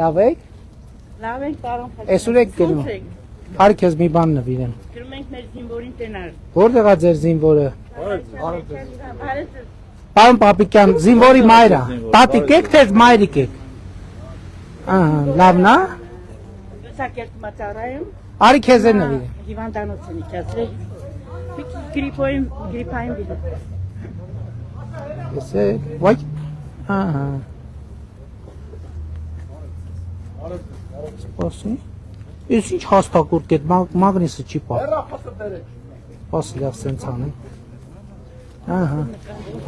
Լավ եք։ Լավ ենք, պարոն Խաչատրյան։ Այսօր եք գնում։ Հարկ ես մի բան նվիրեմ։ Գրում ենք մեր զինվորին տենալ։ Որտեղ է ձեր զինվորը։ Պարոն Պապիկյան, զինվորի մայր է։ Տատիկ եք թե մայրիկ եք։ Ահա, լավն է։ Սակերտ մածարայում։ Արի քեզ է նվիրեմ։ Հիվանդանոց են իջացրել։ Գրիպային բիլը։ Ես է, վայ։ Ահա։ Սպասի։ Ես ինչ հաստակուրտ կետ, մագնիսը չի պա։ Սպասի լավ սենց անենք։ Ահա։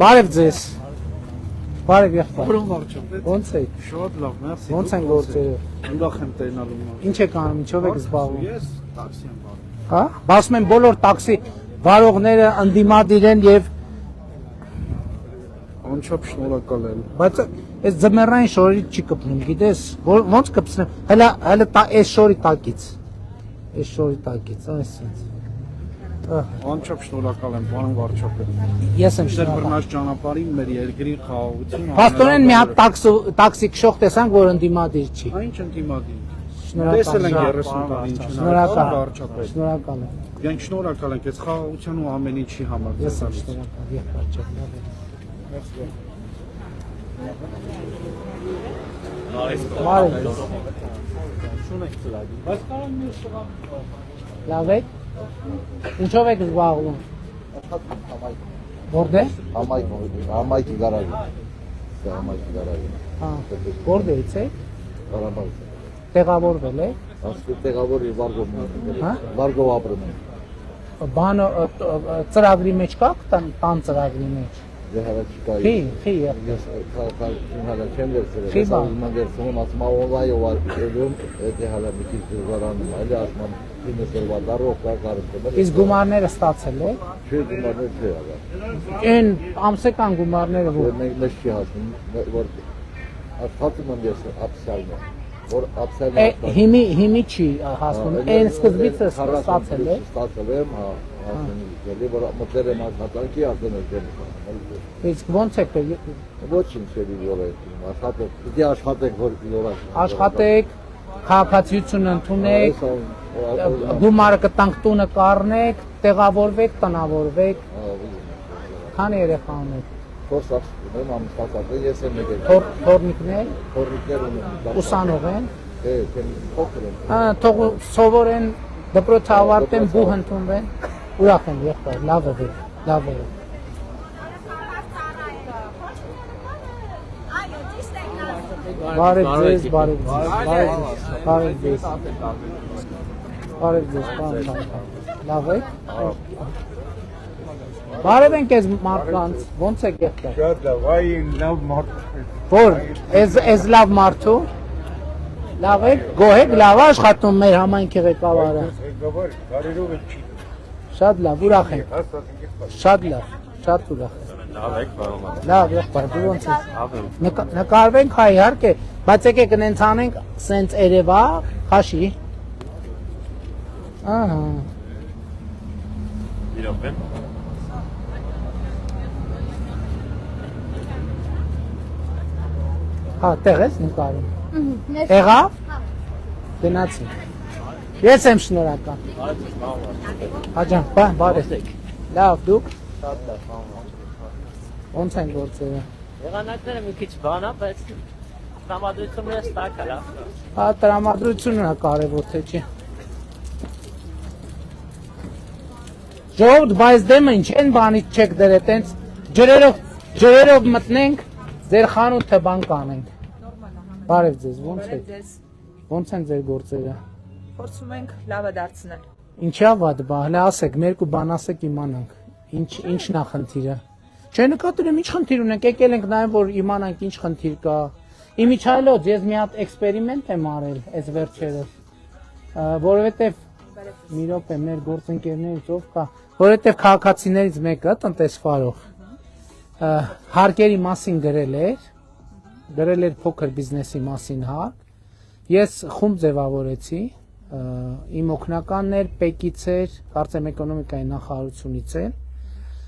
Բարև ձեզ։ Բարև եղբայր։ Ոնց եք։ Շատ լավ, մերսի։ Ոնց են գործերը։ Ուրախ եմ տենալու։ Ինչ եք անում, ինչով եք զբաղվում։ Ես տաքսի եմ վարում։ Հա, ասում են բոլոր տաքսի վարողները ընդդիմադիր են եւ Անչափ շնորհակալ եմ։ բայց այս ձմեռային շորից չի կպնում, գիտես, ոնց կպցնեմ։ Հələ այս շորի տակից։ Այս շորի տակից, այսինքն։ Անչափ շնորհակալ եմ, պարոն վարչապետ։ Ես եմ Ձեր շնորհակալ։ բռնած ճանապարհին մեր երկրի խաղաղությունը։ Փաստորեն մի հատ տաքսի քշող տեսանք, որ ընդդիմադիր չի։ Ինչ ընդդիմադիր։ Շնորհակալ Տեսել ենք եմ։ 30 տարի ինչ Շնորհակալ վարչապետ։ Շնորհակալ եմ։ Մենք շնորհակալ ենք այս խաղաղության ու ամեն ինչի համար։ Ես եմ շնորհակալ, եղբայր ջան։ Լավ եք։ Ինչով եք զբաղվում։ Որտե՞ղ։ Համայնքի գարաժը։ Համայնքի գարաժը։ Հա։ Որտեղից եք։ Ղարաբաղից։ Տեղավորվել եք։ Ասկու տեղավորի Վարգով։ Հա։ Վարգով ապրում եմ։ Բանը ծրագրի մեջ կաք տան ծրագրի մեջ։ Դե հələ չկա։ Խի Ես հələ չեմ վերցրել։ Խի բան։ Ասում եմ վերցնում, ասում եմ օնլայնով արվում, դե հələ մի քիչ դժվարանում, այլ ասում եմ ինձ էլ դարով կա կարում։ Իսկ գումարները ստացել եք։ Չէ, գումարներ չէ ալա։ Այն ամսական գումարները որ Մենք մեզ չի հասնում, որ աշխատում եմ ես ապսալն որ ապսալը հիմի չի հասնում։ Այն սկզբիցը ստացել եք։ Ստացել եմ, հա, ասում որ մտել եմ աշխատանքի ասում եմ։ Իսկ ոնց եք Ոչինչ չէ դիվորել, աշխատեք, դի աշխատեք որ դիվորած։ աշխատեք, քաղաքացիություն ընդունեք, գումարը կտանք տունը կառնեք, տեղավորվեք, տնավորվեք։ Քանի երեխա ունեք։ Փորձած ունեմ ամուսնացած ես եմ եկել։ Թորնիկներ, Թորնիկներ ունեմ։ ուսանող են։ Դե, փոքր եմ։ Թող սովորեն, դպրոցը ավարտեն, բուհ ընդունվեն։ Ուրախ եմ եղբայր, լավ եղեք, լավ եղեք։ Բարև ձեզ, բարև ձեզ, բարև ձեզ, բարև ձեզ, լավ եք։ Բարև ենք ես մարդկանց, ոնց եք եղբայր։ Շատ լավ, այ լավ մարդ։ Որ, ես լավ մարդու, լավ եք, գոհ եք, լավ աշխատում մեր համայնքի ղեկավարը։ Գավար, կարերով է չի։ Շատ լավ, ուրախ ենք, շատ լավ, շատ ուրախ ենք։ Լավ եք, պարոն։ Լավ, եղբայր, դու ոնց ես։ Լավ եմ։ Նկարվենք, հա իհարկե, բայց եկեք նենց անենք, սենց երևա, խաշի։ Ահա։ Իրոք եմ։ Հա, տեղ ես նկարում։ Եղավ։ Գնացի։ Ես եմ շնորհակալ։ Աջան, բարև։ Լավ, դուք։ Ոնց են գործերը։ Եղանակները մի քիչ բան է, բայց տրամադրությունները ստակ է, լավ։ Հա, տրամադրությունն է կարևոր, թե չի։ Ժողովուրդ, բայց դեմը ինչ են բանից չեք դրել, տենց ջրերով մտնենք, ձեր խանութը բան կանենք։ Բարև ձեզ, ոնց են ձեր գործերը։ Փորձում ենք լավը դարձնել։ Ինչա վատ բա, հələ ասեք, մեր կու բան ասեք իմանանք։ Ինչն է խնդիրը։ Չէ, նկատել եմ, ինչ խնդիր ունենք, եկել ենք նաև որ իմանանք ինչ խնդիր կա։ Իմիջայլոց ես մի հատ էքսպերիմենտ եմ արել այս վերջերս, որովհետև մի րոպե մեր գործընկերներից ով կա, որովհետև քաղաքացիներից մեկը տնտեսվարող հարկերի մասին գրել էր փոքր բիզնեսի մասին հարկ, ես խումբ ձևավորեցի, իմ օգնականն էր, Պեկից էր, կարծեմ էկոնոմիկայի նախարարությունից էր,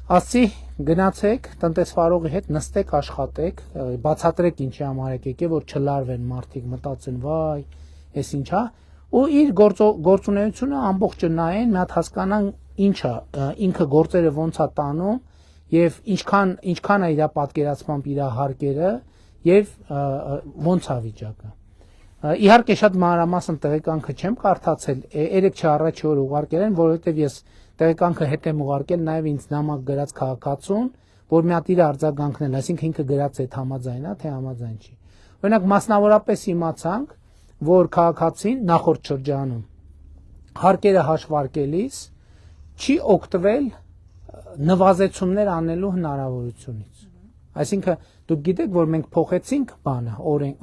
Ասի գնացեք տնտեսվարողի հետ նստեք աշխատեք, բացատրեք ինչի համար եկեք, որ չլարվեն մարդիկ, մտածեն վայ, էս ինչա, ու իր գործունեությունը ամբողջը նայեն, մի հատ հասկանան ինչա, ինքը գործերը ոնց է տանում եւ ինչքան է իր պատկերացմամբ իր հարկերը եւ ոնց է վիճակը։ Իհարկե շատ մանրամասն տեղեկանքը չեմ կարդացել, 3 առաջ օր ուղարկել են, որովհետեւ ես տեղեկանքը հետ եմ ուղարկել նաև ինձ նամակ գրած քաղաքացուն, որ մի հատ իր արձագանքն է, այսինքն ինքը գրած է համաձայն է, թե համաձայն չի։ Օրինակ մասնավորապես իմացանք, որ քաղաքացին նախորդ շրջանում հարկերը հաշվարկելիս չի օգտվել նվազեցումներ անելու հնարավորությունից։ Այսինքն դուք գիտեք, որ մենք փոխեցինք բանը,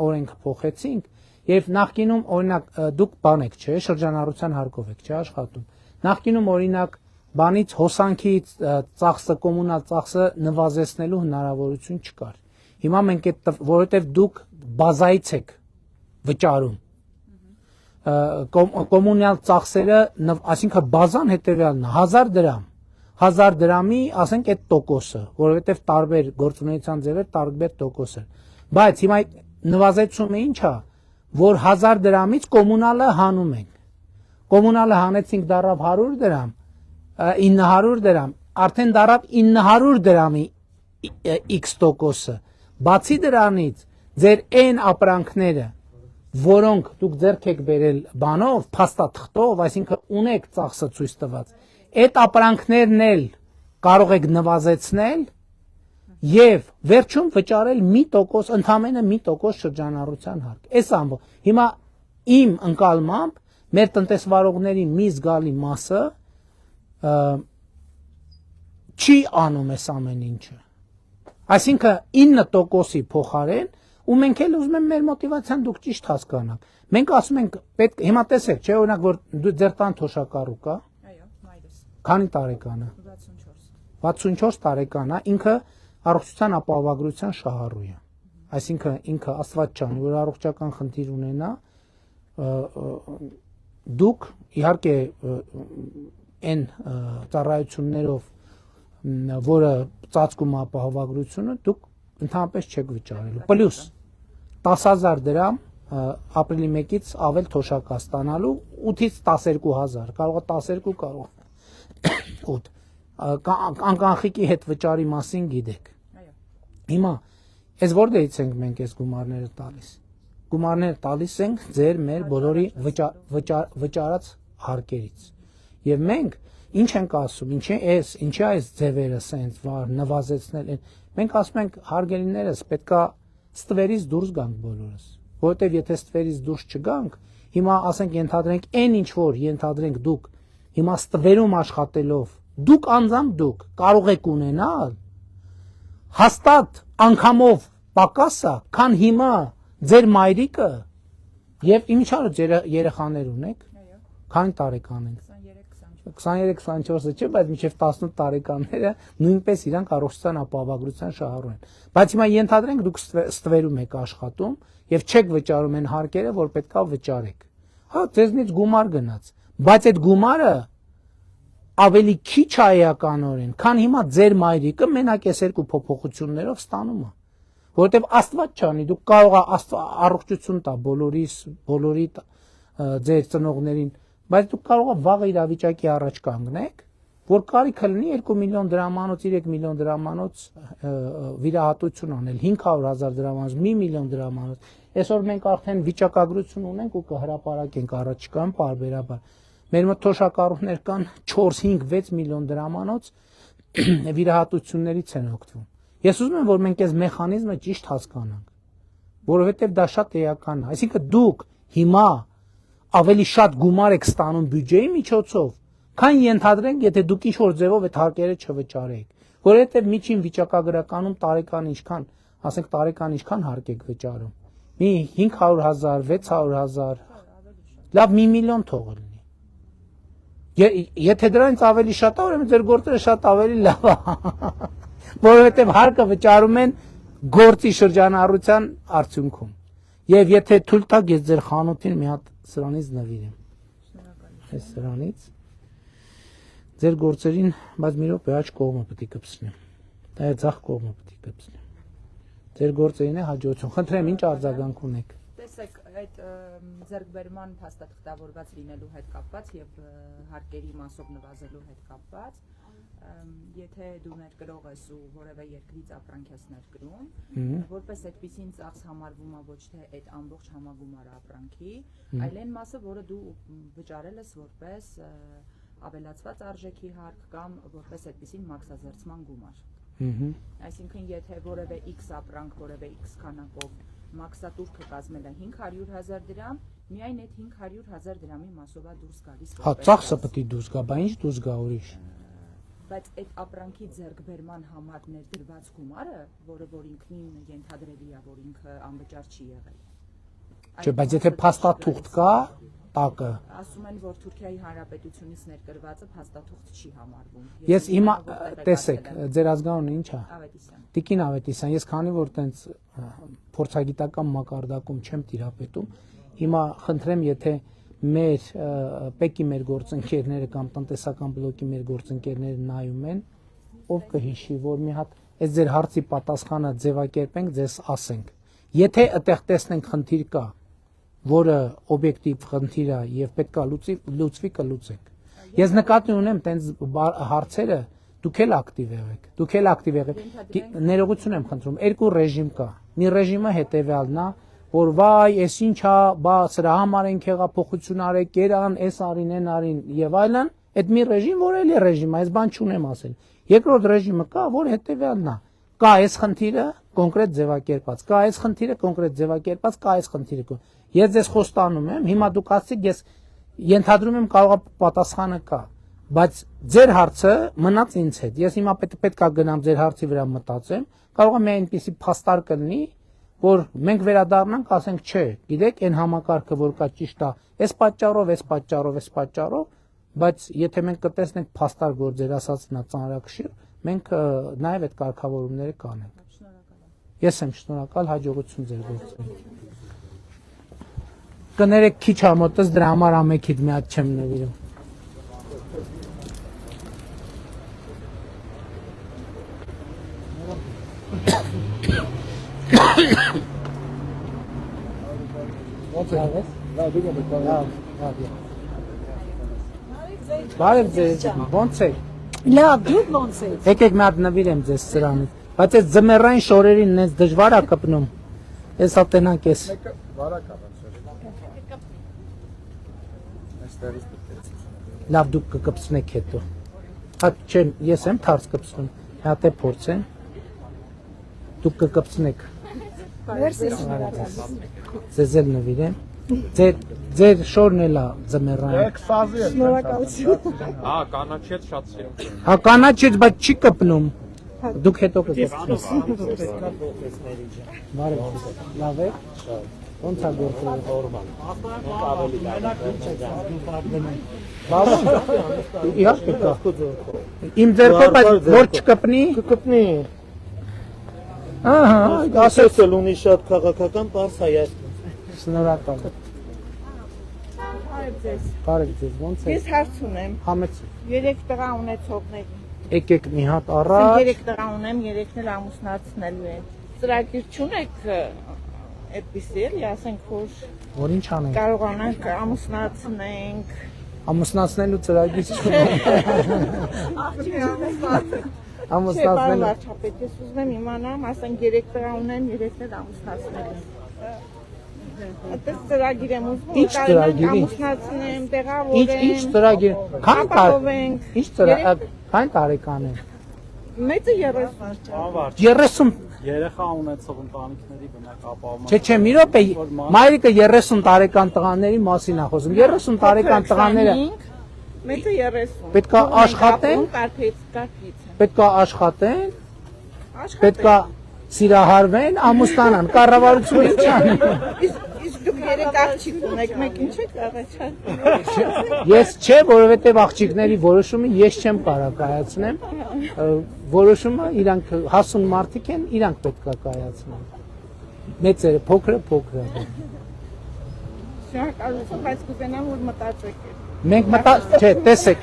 օրենքը փոխեցինք, եւ նախկինում օրինակ դուք բան եք, չէ, շրջանառության հարկով եք, չէ, աշխատում։ Նախկինում օրինակ բանից հոսանքից ծախսը կոմունալ ծախսը նվազեցնելու հնարավորություն չկար։ Հիմա մենք այդ որովհետև դուք բազայից եք վճարում կոմունալ ծախսերը, այսինքն բազան հետևյալն է 1000 դրամի, ասենք այդ տոկոսը, որովհետև տարբեր գործունեության ձևեր տարբեր տոկոս են։ Բայց հիմա նվազեցումը ինչ է, որ 1000 դրամից կոմունալը հանում ենք։ Կոմունալը հանեցինք դարավ 100 դրամ, 900 դրամ, արդեն դարավ 900 դրամի X տոկոսը։ Բացի դրանից, ձեր այն ապրանքները, որոնք դուք ձեռք եք բերել բանով, փաստաթղթով, այսինքն ունեք ծախսը ցույց տված, այդ ապրանքներն էլ կարող եք նվազեցնել եւ վերջում վճարել 1%, ընդամենը 1% շրջանառության հարկ։ Այս ամբողջ։ Հիմա իմ ընկալմամբ մեր տնտեսվարողների մի զգալի մասը չի անում այս ամեն ինչը։ Այսինքն 9%-ի փոխարեն ու մենք էլ ուզում ենք մեր մոտիվացիան դուք ճիշտ հասկանաք։ Մենք ասում ենք պետք հիմա տեսեք, չէ, օրինակ որ ձեր տան թոշակառու կա։ Այո, մայրս։ Քանի տարեկան է։ 64։ 64 տարեկան է, ինքը առողջության ապահովագրության շահառու է։ Այսինքն ինքը Աստված չանի, որ առողջական խնդիր ունենա, դուք իհարկե այն ծառայություններով, որը ծածկում ապահովագրությունը, դուք ընդհանրապես չեք վճարելու։ Պլյուս 10000 դրամ ապրիլի 1-ից ավել թոշակա ստանալու 8-ից 12000, կարող է 12, կարող է 8։ Անկախիկի հետ վճարի մասին գիտեք։ Այո։ Հիմա այս որտեղից ենք մենք այս գումարները տալիս։ Գումարները տալիս ենք ձեր մեր բոլորի վճարած հարկերից։ Եվ մենք ինչ ենք ասում, ինչի այս ձևերը սենց վար նվազեցնել են։ Մենք ասում ենք հարգելիներս պետքա ստվերից դուրս գանք բոլորս, որովհետև եթե ստվերից դուրս չգանք, հիմա ասենք ենթադրենք այն ինչ որ ենթադրենք դուք հիմա ստվերում աշխատելով, դուք անձամբ դուք կարող եք ունենալ հաստատ անգամով պակասը, քան հիմա ձեր մայրիկը եւ ինչա՞ ձեր երեխաներ ունեք, Այո։ քանի տարեկան են։ 23-24։ 23-24-ը չէ, բայց մինչև 18 տարեկանները նույնպես իրանք առողջության ապահովագրության շահառու են։ Բայց հիմա ենթադրենք դուք ստվերում եք աշխատում եւ չեք վճարում այն հարկերը, որ պետքա վճարեք։ Հա, ձեզնից գումար գնաց, բայց այդ գումարը ավելի քիչ է էականորեն, քան հիմա ձեր մայրիկը մենակ այս երկու փոփոխություններով ստանում է։ Որովհետեւ Աստված չանի, դուք կարող եք առողջություն տա բոլորի ձեր ծնողներին, բայց դուք կարող եք վաղ իրավիճակի առաջ կանգնեք, որ կարիքը լինի 2 միլիոն դրամանոց, 3 միլիոն դրամանոց վիրահատություն անել, 500,000 դրամանոց, 1 միլիոն դրամանոց։ Այսօր մենք արդեն վիճակագրություն ունենք ու կհրապարակենք առաջիկայում պարբերաբար։ Մեր մոտ թոշակառուներ կան 4-5-6 միլիոն դրամանոց վիրահատություններից են օգտվում։ Ես ուզում եմ, որ մենք այս մեխանիզմը ճիշտ հասկանանք, որովհետև դա շատ էական է։ Այսինքն դուք հիմա ավելի շատ գումար եք ստանում բյուջեի միջոցով, քան ենթադրենք, եթե դուք ինչ-որ ձևով այդ հարկերը չվճարեք, որովհետև միջին վիճակագրականում տարեկան ինչքան, ասենք տարեկան ինչքան հարկ եք վճարում։ Մի 500,000, 600,000, լավ 1 միլիոն թող լինի։ Եթե դրանից ավելի շատ է, ուրեմն ձեր գործերը շատ ավելի լավ է, որովհետև հարկը վճարում են գործի շրջանառության արդյունքում։ Եվ եթե թույլ տաք, ես ձեր խանութին մի հատ սրանից նվիրեմ։ Այս սրանից։ Ձեր գործերին, բայց մի րոպե աջ կողմը պետք է կպցնեմ։ Դա է ձախ կողմը պետք է կպցնեմ։ Ձեր գործերին է հաջողություն։ Խնդրեմ, ինչ արձագանք ունեք։ Տեսեք, այդ ձեռքբերման փաստաթղթավորված լինելու հետ կապված եւ հարկերի մասով նվազելու հետ կապված, եթե դու ներկրող ես ու որևէ երկրից ապրանք ես ներկրում, որպես այդպեսին ծախս համարվում է ոչ թե այդ ամբողջ համագումարը ապրանքի, այլ այն մասը, որը դու վճարել ես որպես ավելացված արժեքի հարկ կամ որպես այդպեսին մաքսազերծման գումար։ Այսինքն, եթե որևէ X ապրանք, որևէ X քանակով մաքսատուրքը կազմել է 500,000 դրամ, միայն այդ 500,000 դրամի մասով է դուրս գալիս։ Հա, ծախսը պետք է դուրս գա, բա ինչ դուրս գա ուրիշ։ Բայց այդ ապրանքի ձեռքբերման համար ներդրված գումարը, որը որ ինքնին ենթադրելի է, որ ինքը անվճար չի եղել։ Չէ, բայց եթե փաստաթուղթ կա, տակը։ Ասում են, որ Թուրքիայի Հանրապետությունից ներկրվածը փաստաթուղթ չի համարվում։ Ես հիմա տեսեք, ձեր ազգանունը ի՞նչ է։ Ավետիսյան։ Տիկին Ավետիսյան, ես քանի որ տենց փորձագիտական մակարդակում չեմ տիրապետում, հիմա խնդրեմ, եթե մեր պեկի մեր գործընկերները կամ տնտեսական բլոկի մեր գործընկերները նայում են, ով կհիշի, որ մի հատ այս ձեր հարցի պատասխանը ձևակերպենք, ձեզ ասենք։ Եթե այդտեղ տեսնենք խնդիր կա, որը օբյեկտիվ խնդիր է եւ պետքա լուծվի կլուծենք։ Ես նկատի ունեմ տենց հարցերը դուք էլ ակտիվ եղեք։ Ներողություն եմ խնդրում, երկու ռեժիմ կա։ Մի ռեժիմը հետեւյալն է, որ վայ, էս ինչ է, բա սրա համար ենք հեղափոխություն արեք, կերան, էս արին, են արին եւ այլն, այդ մի ռեժիմ, որ էլի ռեժիմ է, այս բան չունեմ ասել։ Երկրորդ ռեժիմը կա, որ հետեւյալն է։ Կա այս խնդիրը կոնկրետ ձևակերպած, կա այս խնդիրը կոնկրետ ձևակերպած, կա այս խնդիրը։ Ես ձեզ խոստանում եմ, հիմա դուք ասեք, ես ենթադրում եմ կարող է պատասխանը կա, բայց ձեր հարցը մնաց ինձ հետ։ Ես հիմա պետք է գնամ ձեր հարցի վրա մտածեմ, կարող է մի այնպիսի փաստար կլինի, որ մենք վերադառնանք, ասենք, չէ, գիտեք, այն համակարգը, որ կա ճիշտ է, այս պատճառով, բայց եթե մենք կտեսնենք փաստար, որ ձեր ասածն է ծանրակշիռ, մենք նաև այդ կարգավորումները կանենք։ Ես եմ շնորհակալ, հաջողություն ձեր գործին։ Կներեք քիչ ամոթս, դրա համար ամեքիդ մի հատ չեմ նվիրում։ Բարև ձեզ, ո՞նց եք։ Լավ, դուք ո՞նց եք։ Եկեք մի հատ նվիրեմ ձեզ սրանից, բայց այս ձմեռային շորերին նենց դժվար է կպնում։ Ես ատենանք ես։ Լավ, դուք կկպցնեք հետո։ Հա չեմ, ես եմ թարս կպցնում, հատ է փորձեմ։ Դուք կկպցնեք։ Ձեզ էլ նվիրեմ։ Ձեր շորն էլ է ձմեռային։ Շնորհակալություն։ Հա, կանաչից շատ սիրում։ Հա կանաչից, բայց չի կպնում։ Դուք հետո կկպցնեք։ Բարև, լավ է։ Ոնց է գործը նորմալ։ Իհարկե կա։ Իմ ձեռքով բայց որ չկպնի։ Կկպնի։ Ահա, ասես էլ ունի շատ քաղաքական պարս հայացք։ Շնորհակալ։ Բարև ձեզ, ոնց է։ Ես հարց ունեմ։ Համեցեք։ 3 տղա ունեցողների։ Եկեք մի հատ առաջ։ 3 տղա ունեմ, 3-ն էլ ամուսնացնելու են։ Ծրագիր չունեք այդպիսի էլի, ասենք որ Որ ինչ անենք։ կարողանանք ամուսնացնենք։ Ամուսնացնելու ծրագիր չունենք։ Ամուսնացնելու։ Վարչապետ, ես ուզում եմ իմանամ, ասենք 3 տղա ունեմ, 3-ն էլ ամուսնացնելու են։ Այդպես ծրագիր եմ ուզում, Ինչ ծրագիրի։ ամուսնացնեմ, տեղավորեմ։ Ինչ ծրագիր։ Քան ապահովենք։ Ինչ ծրագիր։ Քան տարեկան է։ Մեծը 30։ 30 Երեխա ունեցող ընտանիքների բնակ ապահովում։ Չէ, մի րոպե, մայրիկը 30 տարեկան տղաների մասին է խոսում։ 30 տարեկան տղաները Մեծը 30։ պետք է աշխատեն, Կարփից։ պետք է աշխատեն, պետք է սիրահարվեն, ամուսնանան, կառավարությունը ինչ անի։ Իսկ դուք 3 աղջիկ ունեք, մեկին չեք առաջարկել։ Ես չէ, որովհետև աղջիկների որոշումը ես չեմ կարող կայացնեմ։ Որոշումը իրանք հասուն մարդիկ են, իրանք պետք է կայացնեն։ Մեծերը, փոքրը։ Շնորհակալություն, բայց կուզենամ որ մտածեք։ Մենք չէ, տեսեք,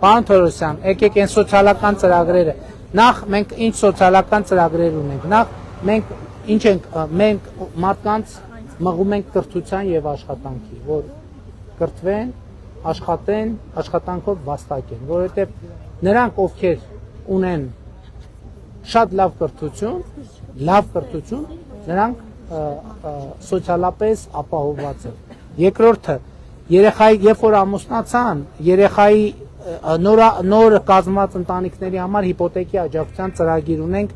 պարոն Թորոսյան, եկեք այն սոցիալական ծրագրերը։ Նախ մենք ինչ սոցիալական ծրագրեր ունենք։ Նախ մենք ինչ ենք, մենք մարդկանց մղում ենք կրթության եւ աշխատանքի, որ կրթվեն, աշխատեն, աշխատանքով վաստակեն, որովհետեւ նրանք ովքեր ունեն շատ լավ կրթություն, նրանք սոցիալապես ապահովված են։ Երկրորդը, երեխայի, երբ որ ամուսնացան, երեխայի նոր կազմված ընտանիքների համար հիպոթեկի աջակցության ծրագիր ունենք,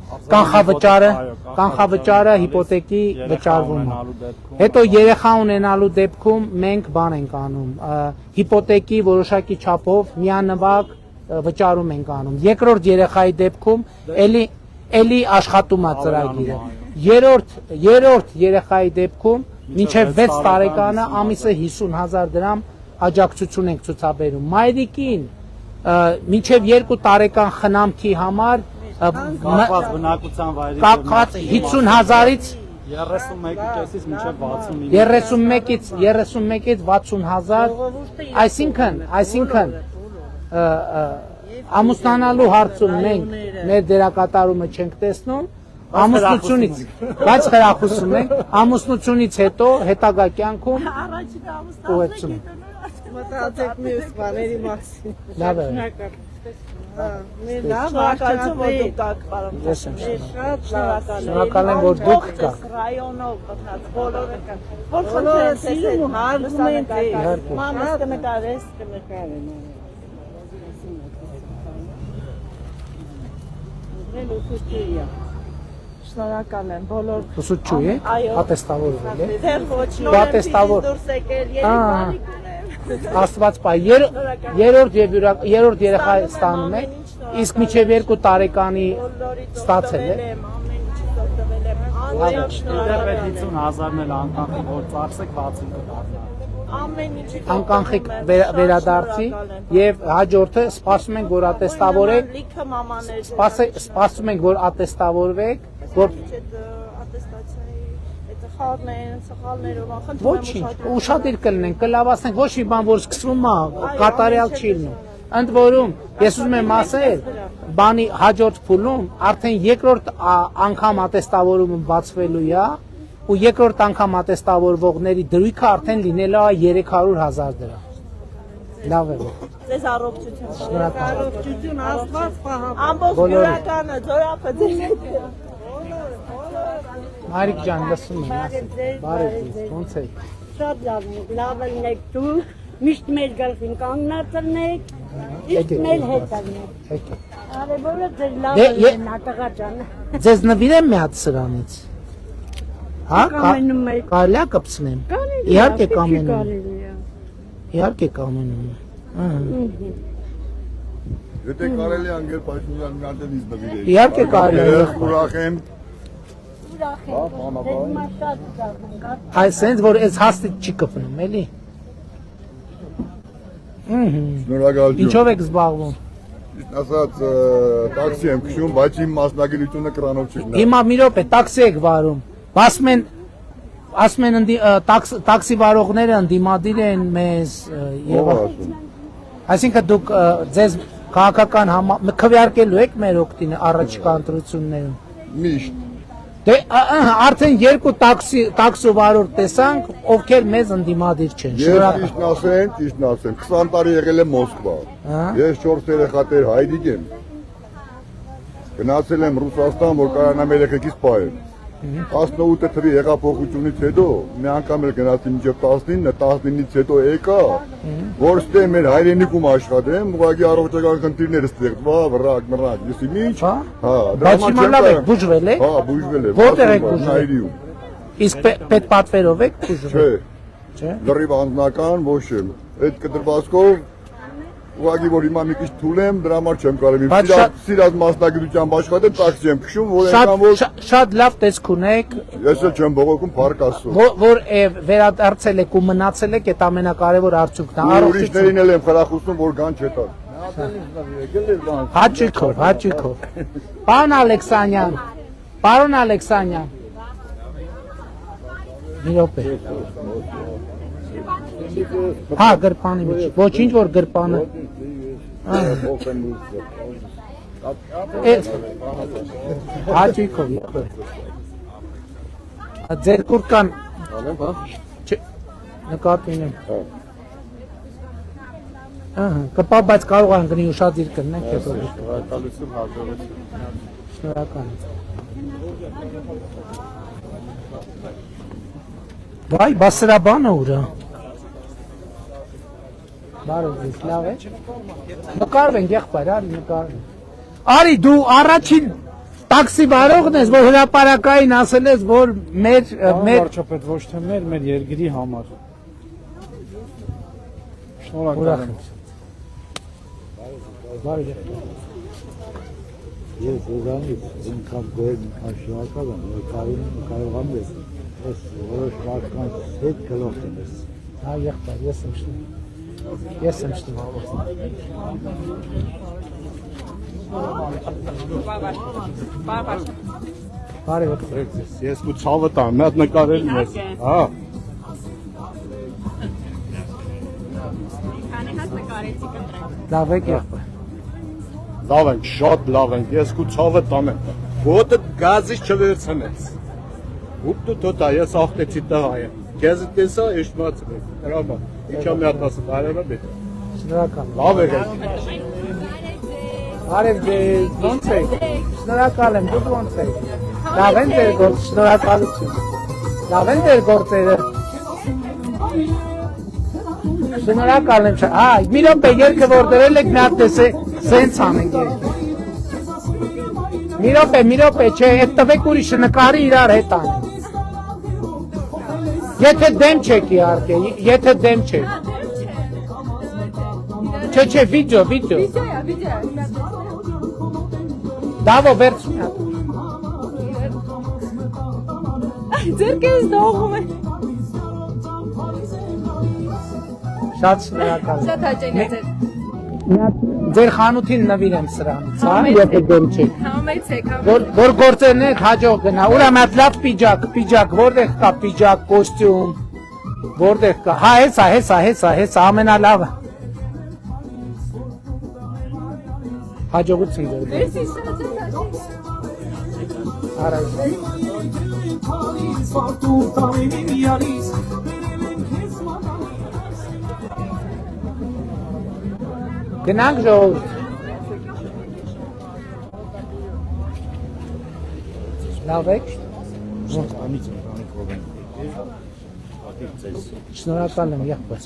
կանխավճարը հիպոթեկի վճարվում է։ Հետո երեխա ունենալու դեպքում մենք բան ենք անում, հիպոթեկի որոշակի չափով միանվագ վճարում ենք անում։ Երկրորդ երեխայի դեպքում էլի աշխատում է ծրագիրը։ Երրորդ երեխայի դեպքում մինչև 6 տարեկանը ամիսը 50,000 դրամ աջակցություն ենք ցուցաբերում։ Մայրիկին մինչև 2 տարեկան խնամքի համար կապված 50,000-ից 31-ից մինչև 31-ից 60,000, այսինքն ամուսնանալու հարցում մենք մեր դերակատարումը չենք տեսնում, ամուսնությունից, բայց խրախուսում ենք, ամուսնությունից հետո հետագա կյանքում ուղեկցում ենք։ Մտածեք մյուս բաների մասին։ Լավ է։ Շնորհակալություն, որ դուք կաք, պարոն։ Ես եմ Շնորհակալ եմ, որ դուք կաք։ Ռայոնով մտնած բոլորը կան։ Որ խնդրեն սիրում, հարգում են, մամաս կնկարես, կնկարեն։ Շնորհակալ եմ բոլոր։ Ուսուցչու է, ատեստավորվել է։ Դեռ ոչ նոր դուրս եկել, երեք Աստված պայ, երրորդ երեխա ստանում է, իսկ միջև 2 տարեկանի ստացել է։ 50,000-ն էլ անկանխիկ որ ծախսեք 60 կդառնա։ Անկանխիկ վերադարձի եւ հաջորդը սպասում ենք որ ատեստավորեք, սպասում ենք որ ատեստավորվեք, որ ոչինչ, ուշադիր կլինենք, կլավացնենք, ոչ մի բան, որ սկսվում է, կատարյալ չի լինում։ Ընդ որում, ես ուզում եմ ասել, բանի հաջորդ փուլում արդեն երկրորդ անգամ ատեստավորումը բացվելու է, ու երկրորդ անգամ ատեստավորվողների դրույքը արդեն լինելու է 300,000 դրամ։ Լավ է։ Ձեզ առողջություն։ Առողջություն, Աստված պահապան։ Ամբողջ բյուրականը, ձորապը ձեզ։ Մարիկ ջան, լսում եմ, բարև ձեզ, ոնց եք։ Շատ լավ եք դուք, միշտ մեր գլխին կանգնած ըլնեք, իսկ մեր հետ ըլնեք։ Արևորը ձեր լավ ըլնա, տղա ջան։ Ձեզ նվիրեմ մի հատ սրանից։ Հա, Կամենում եք։ կարելի է կպցնեմ։ Իհարկե կամենում։ Իհարկե կամենում։ Եթե կարելի անգել Պաշտոնյան միանտենից նվիրել։ Իհարկե կարելի է։ Ուրախ եմ։ Այս sense որ այս հաստիճ չի կպնում, էլի։ Շնորհակալություն։ Ինչով եք զբաղվում։ Ասած տաքսի եմ քշում, բայց իմ մասնագիտությունը կրանով չի։ Հիմա մի րոպե տաքսի եք վարում։ Ասում են տաքսի վարողները ընդդիմադիր են մեզ եւ այսինքն դուք ձեզ քաղաքական քվեարկելու եք մեր օգտին առաջիկա ընտրություններում։ Միշտ։ Դե արդեն 2 տաքսի վարորդ տեսանք, ովքեր մեզ ընդդիմադիր չեն։ Ճիշտն ասեմ, 20 տարի եղել եմ Մոսկվա։ Ես 4 երեխաներ հայրիկ եմ։ Գնացել եմ Ռուսաստան, որ կարողանամ երեխեքից պահել։ 18 թվականի հեղափոխությունից հետո մի անգամ էլ գնացի մինչև 19-ից հետո եկա, որ ստե մեր հայրենիքում աշխատեմ, ուղղակի առողջական խնդիրներ ստեղծվա, վրակ, եսի ինչ։ Բայց հիմա լավ եք բուժվել եք։ Հա, բուժվել եմ։ Որտեղ եք բուժվել։ Հայրիում։ Իսկ պետպատվերով եք բուժվել։ Չէ։ Լրիվ անձնական ոչ եմ։ Այդ կտրվածքով ուղղակի որ հիմա մի քիչ թույլ եմ, դրա համար չեմ կարելի։ Սիրած մասնագիտությամբ աշխատեմ, տաքսի եմ քշում, որ այնքան որ շատ լավ տեսք ունեք։ Ես էլ չեմ բողոքում, փառք Աստծո։ Որ վերադարձել եք ու մնացել եք, այդ ամենակարևոր արդյունքն է։ Ուրիշներին էլ եմ խրախուսում, որ գան չտան։ Հաճույքով։ Պարոն Ալեքսանյան։ Մի րոպե։ Հա, գրպանի մեջ։ Ոչինչ որ գրպանը։ Հաճույքով։ Ձեր կուրկան նկատի ունեմ։ Կպա, բայց կարող են գնի ուշադիր կնենք հետո։ Շնորհակալություն, հաջողություն։ Շնորհակալ։ Վայ, բա սրա բանը ուրա։ Բարով ձեզ, լավ է։ Նկարվենք, եղբայր, արի նկարվենք։ Արի, դու առաջին տաքսի վարողն ես, որ հրապարակային ասել ես, որ մեր Վարչապետ ոչ թե մեր երկրի համար։ Շնորհակալ եմ։ Բարև։ Ես ուզանից ինքան գոհ շնորհակալ եմ, որ կարողանում ես այս որոշ մարդկանց հետ գլուխ դնես։ Հա, եղբայր, ես եմ շնորհ։ Ես եմ շնորհ։ Բարև։ Ես ու ցավը տամ, մի հատ նկարել ես։ Հա։ Լավ եք եղբայր։ Լավ ենք, շատ լավ ենք, ես ու ցավը տամ եմ։ Ոտը գազից չվերցնես։ Ուտու տոտա, ես ախտեցի տղա եմ։ Քեզ տեսա, իշտմացել եմ։ Հրամա, իչա մի հատ ասել, արևը բետ։ Շնորհակալ։ Լավ եք։ Բարև ձեզ, ո՞նց եք։ Շնորհակալ եմ, դուք ո՞նց եք։ Լավ են ձեր գործ, շնորհակալություն։ Լավ են ձեր գործերը։ Շնորհակալ եմ։ Հա, մի րոպե երգը որ դրել եք մի հատ տեսե, սենց անենք երգը։ Մի րոպե, չէ, այդ տվեք ուրիշը նկարի իրար հետ անենք։ Եթե դեմ չեք իհարկե, եթե դեմ չեք։ Չէ, վիդեո։ Դավո վերջ։ Ձերքերս դողում է։ Շատ շնորհակալ եմ։ Շատ հաճելի է ձեր։ Ձեր խանութին նվիրեմ սրանից, հա, եթե դեմ չեք։ Համեցեք, Որ գործերն եք հաջող գնա։ Ուրա մի հատ լավ պիջակ, որտեղ կա պիջակ, կոստյում, որտեղ կա։ Հա, հեսա, ամենալավը։ Հաջողություն ձեր։ Մերսի, շատ Արա։ Գնանք ժողովուրդ։ Լավ եք։ Շնորհակալ եմ, եղբայր։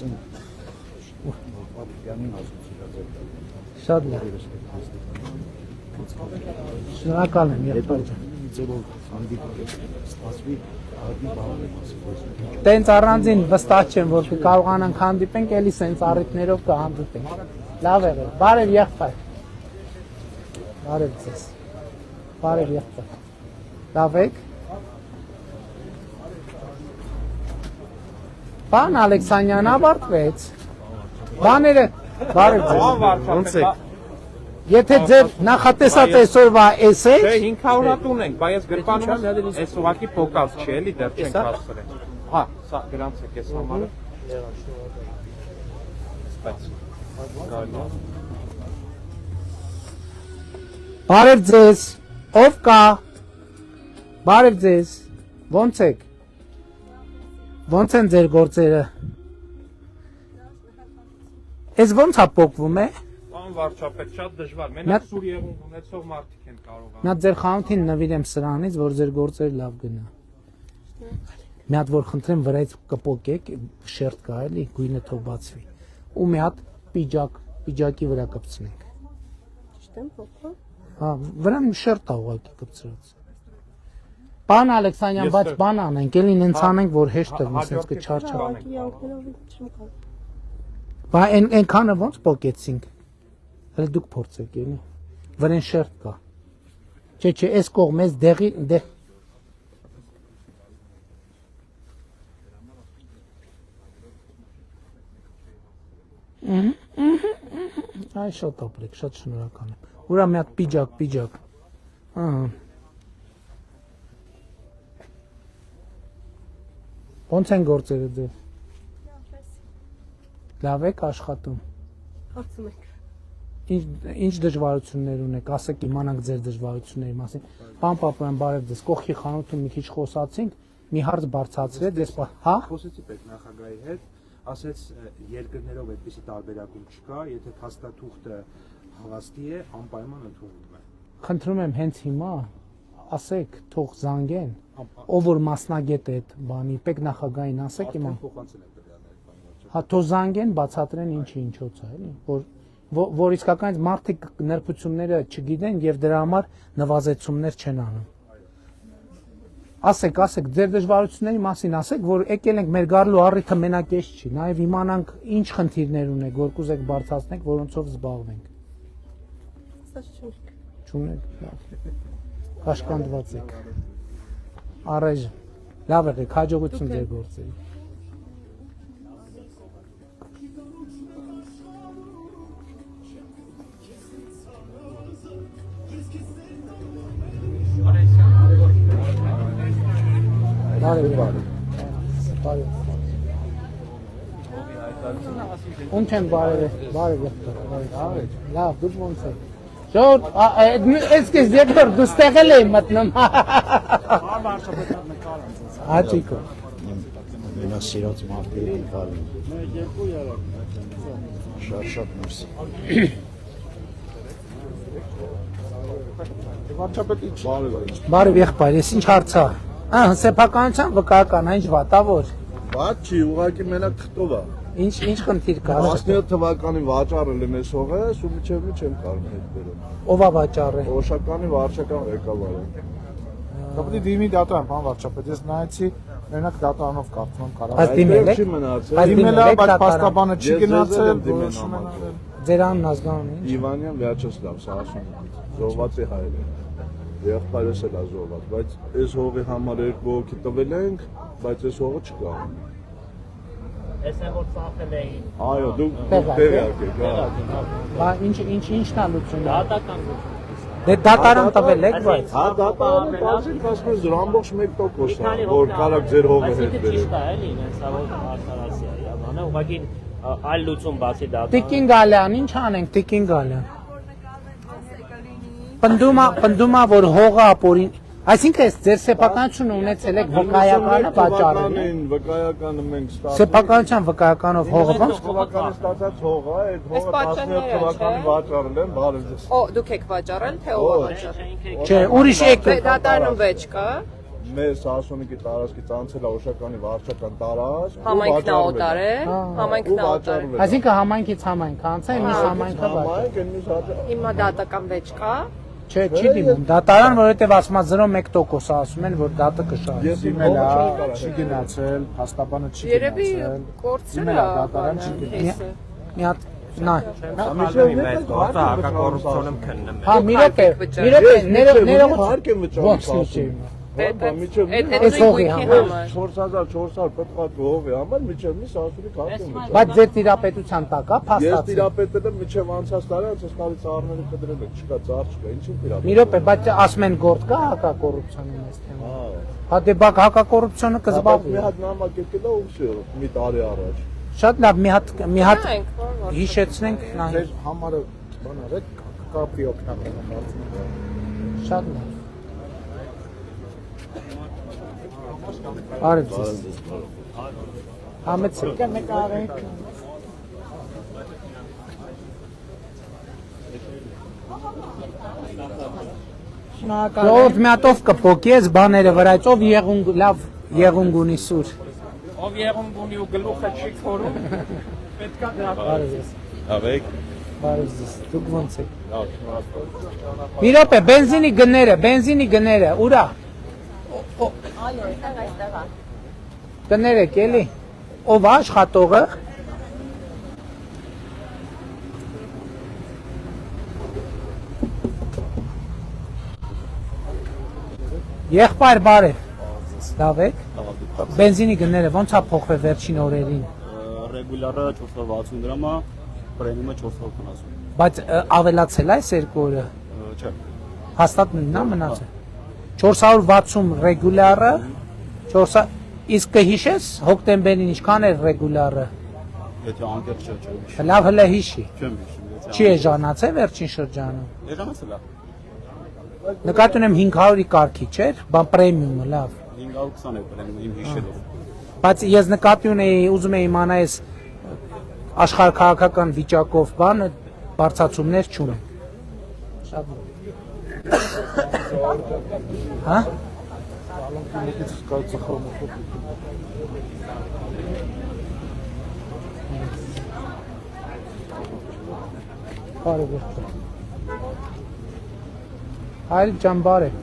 Շատ լավ։ Շնորհակալ եմ, եղբայր։ Տենց առանձին վստահ չեմ, որ կարողանանք հանդիպենք, էլի սենց առիթներով կհանդիպենք։ Լավ եղել, բարև եղբայր։ Բարև ձեզ։ Բարև եղբայր։ Լավ եք։ Բան Ալեքսանյան ավարտվեց։ Բաները, բարև ձեզ։ Ոնց եք։ Եթե ձեր նախատեսած այսօրվա էս է, 500 հատ ունենք, բայց գրպանում այս ուղակի փոկած չէ, էլի դեռ չենք հասցրել։ Հա, սա գրանց է քեզ համարը։ բարև ձեզ, ով կա, բարև ձեզ, ոնց եք, ոնց են ձեր գործերը, ես ոնց հա պոկվում է, Պարոն վարչապետ, շատ դժվար, մենակ սուր եղուն ունեցող մարդիկ են կարողանում։ մի հատ ձեր խանութին նվիրեմ սրանից, որ ձեր գործերը լավ գնա, մի հատ որ խնդրեմ վրայից կպոկեք, շերտ կա էլի, գույնը թող բացվի, ու մի հատ պիջակի վրա կպցնենք։ Ճիշտ եմ փոքր։ Հա, վրան շերտ ա ուղղակի կպցրած։ Պարոն Ալեքսանյան, բայց բան անենք, էլի նենց անենք, որ հեշտ է, ասես կչարչա։ Բա այնքանը ոնց պոկեցինք։ Հələ դուք փորձեք էլի։ Վրան շերտ կա։ Չէ, այս կողմից դեղի Այ շատ ապրեք, շատ շնորհակալ եմ։ Ուրա մի հատ պիջակ։ Ահա։ Ոնց են գործերը ձեր։ Լավ եք աշխատում։ Հարցում եք։ Ինչ դժվարություններ ունեք, ասեք իմանանք ձեր դժվարությունների մասին։ Պարոն Պապոյան, բարև ձեզ։ Կողքի խանութում մի քիչ խոսացինք, մի հարց բարձրացրեց, ես հա։ Խոսեցի պետնախագահի հետ, ասեց երկրներով այդպիսի տարբերակում չկա, եթե փաստաթուղթը հավաստի է, անպայման ընդունվում է։ Խնդրում եմ հենց հիմա ասեք, թող զանգեն, ով որ մասնագետ է այդ բանի, պետնախագահին ասեք իմանա։ Հա թող զանգեն, բացատրեն ինչի ինչոց է, էլի, որ իսկականից մարդիկ նրբությունները չգիտեն եւ դրա համար նվազեցումներ չեն անում։ Ասեք, ձեր դժվարությունների մասին ասեք, որ եկել ենք մեր գարլու առիթը մենակ էս չի, նաեւ իմանանք ինչ խնդիրներ ունեք, որ կուզեք բարձրացնենք, որոնցով զբաղվենք։ Չունեք, լավ։ Կաշկանդված եք։ Առայժմ լավ եղեք, հաջողություն ձեր գործերի։ Ոնց են բարև։ Լավ, դուք ոնց եք։ Ժողովուրդ, այսպես դեպքեր դու ստեղել ես մտնում։ Հաճիկո։ Մենակ սիրած մարդերի նկարում։ Շատ մերսի։ Բարև եղբայր, ես ինչ հարց է։ Սեփականության վկայական, ինչ վատավոր։ Բաց չի, ուղղակի մենակ թղթով է։ Ինչ խնդիր կա։ 17 թվականին վաճառել եմ այս հողը, ու միջև չեմ կարող հետ բերել։ Ով է վաճառել։ Օշականի վարչական ղեկավարը։ Կապիտի դիմի դատարան, բան վարչապետ, ես նայեցի, մենակ դատարանով կարծում եմ կարող։ Բայց դիմել եք։ Դիմել է, բայց փաստաբանը չի գնացել, որոշում են արել։ Ձեր անունն ազգանունը ինչ։ Իվանյան Վյաչեսլավ, Սահասուն, զոհվածի հայր է։ Եղբայրս էլ է զոհված, բայց այս հողի համար երկու հոգի տվել ենք, բայց այս հողը չկա։ Ես եմ որ ծախել էին։ Այո, դուք տեղյակ եք, հա։ Բա ինչն է լուծումը։ Դատական լուծում։ Դե դատարան տվել եք, բայց։ Հա, դատարանը բացիկ ասում է ամբողջ 1% է, որ կարակ ձեր հողը հետ բերել։ Ճիշտ է, էլի, հենց ավոտ արտարացիա, բանը ուղղակի այլ լուծում բացի դատարան։ Տիկին Գալյան, ինչ անենք, Տիկին Գալյան։ Պնդումա որ հողը ապորին, այսինքն ես ձեր սեփականությունը ունեցել եք վկայականը վաճառել։ Վկայականը մենք ստացել։ Սեփականության վկայականով հողը ո՞նց։ Թվականի ստացած հողը, այդ հողը 17 թվականին վաճառել են, բարև ձեզ։ Դուք եք վաճառել, թե ով է վաճառել։ Չէ, ուրիշ եք։ Դատարանում վեճ կա։ Մեր Սահասունիկի տարածքից անցել է Օշականի վարչական տարածք։ Համայնքն օտար է, համայնքն օտար է։ Այսինքն համայնքից համայնք անցա, մյուս համայնքը վաճառ։ Հիմա դատական վեճ կա։ Չէ, չի դիմում։ Դատարան, որովհետև ասում է 0.1% ասում են, որ դատը կշահի։ Ես դիմել է, չի գնացել, փաստաբանը չի Երևի գնացել։ կորցրել է դատարան չի գնացել։ Մի հատ նայ։ Մեծ գործը հակակոռուպցիոնում քննում է։ Հա, մի րոպե, հարկ եմ վճարում։ Այս հողի համար 4400 պետք է հողի համար միջև մի Սահասունի հարկ եմ վճարում։ Բայց ձեր տիրապետության տակ է Ես փաստացի։ տիրապետել եմ միջև անցած տարի, անցած տարի ծառները կդրել եք, չկա ծառ չկա, ինչու տիրապետ։ Մի րոպե, բայց ասում են գործ կա հակակոռուպցիոնի այս թեման։ Հա դե բակ հակակոռուպցիոնը կզբաղվի։ Մի հատ նամակ եկել է ուսի մի տարի առաջ։ Շատ լավ, մի հատ հիշեցնենք նայ։ Ձեր համարը բան արեք, կապի օգտագործում։ Շատ լավ։ Արև ձեզ։ Համեցեք։ Նկարենք։ Ով մի հատով կփոքես բաները վրայց, ով եղունգ լավ եղունգ ունի սուր։ Ով եղունգ ունի ու գլուխը չի քորում, պետքա դրա։ Բարև ձեզ։ Ավեք։ Բարև ձեզ։ Դուք ոնց եք։ Մի րոպե, բենզինի գները, ուրա։ Այո, այստեղ է։ Կներեք էլի, ով աշխատողը Եղբայր բարև, լավ եք, բենզինի գները ոնց է փոխվել վերջին օրերին։ Ռեգուլյարը 460 դրամ է, պրեմիումը 470։ Բայց ավելացել է այս երկու օրը։ Չէ։ Հաստատ նույնն է մնացել։ 460 ռեգուլյարը, իսկ կհիշես հոկտեմբերին ինչքան էր ռեգուլյարը։ Եթե անկեղծ չէ։ Լավ հələ հիշի։ Չեմ հիշում։ Չի էժանացել վերջին շրջանում։ Էժանացել է։ Նկատի ունեմ 500-ի կարգի, չէ՞, բան պրեմիումը, լավ։ 520 է բերել իմ հիշելով։ Բայց ես նկատի ունեի, ուզում եի իմանալ այս աշխարհքաղաքական վիճակով բանը բարձացումներ չունի։ Շատ Հա? Բարև։ Հայր ջան, բարև։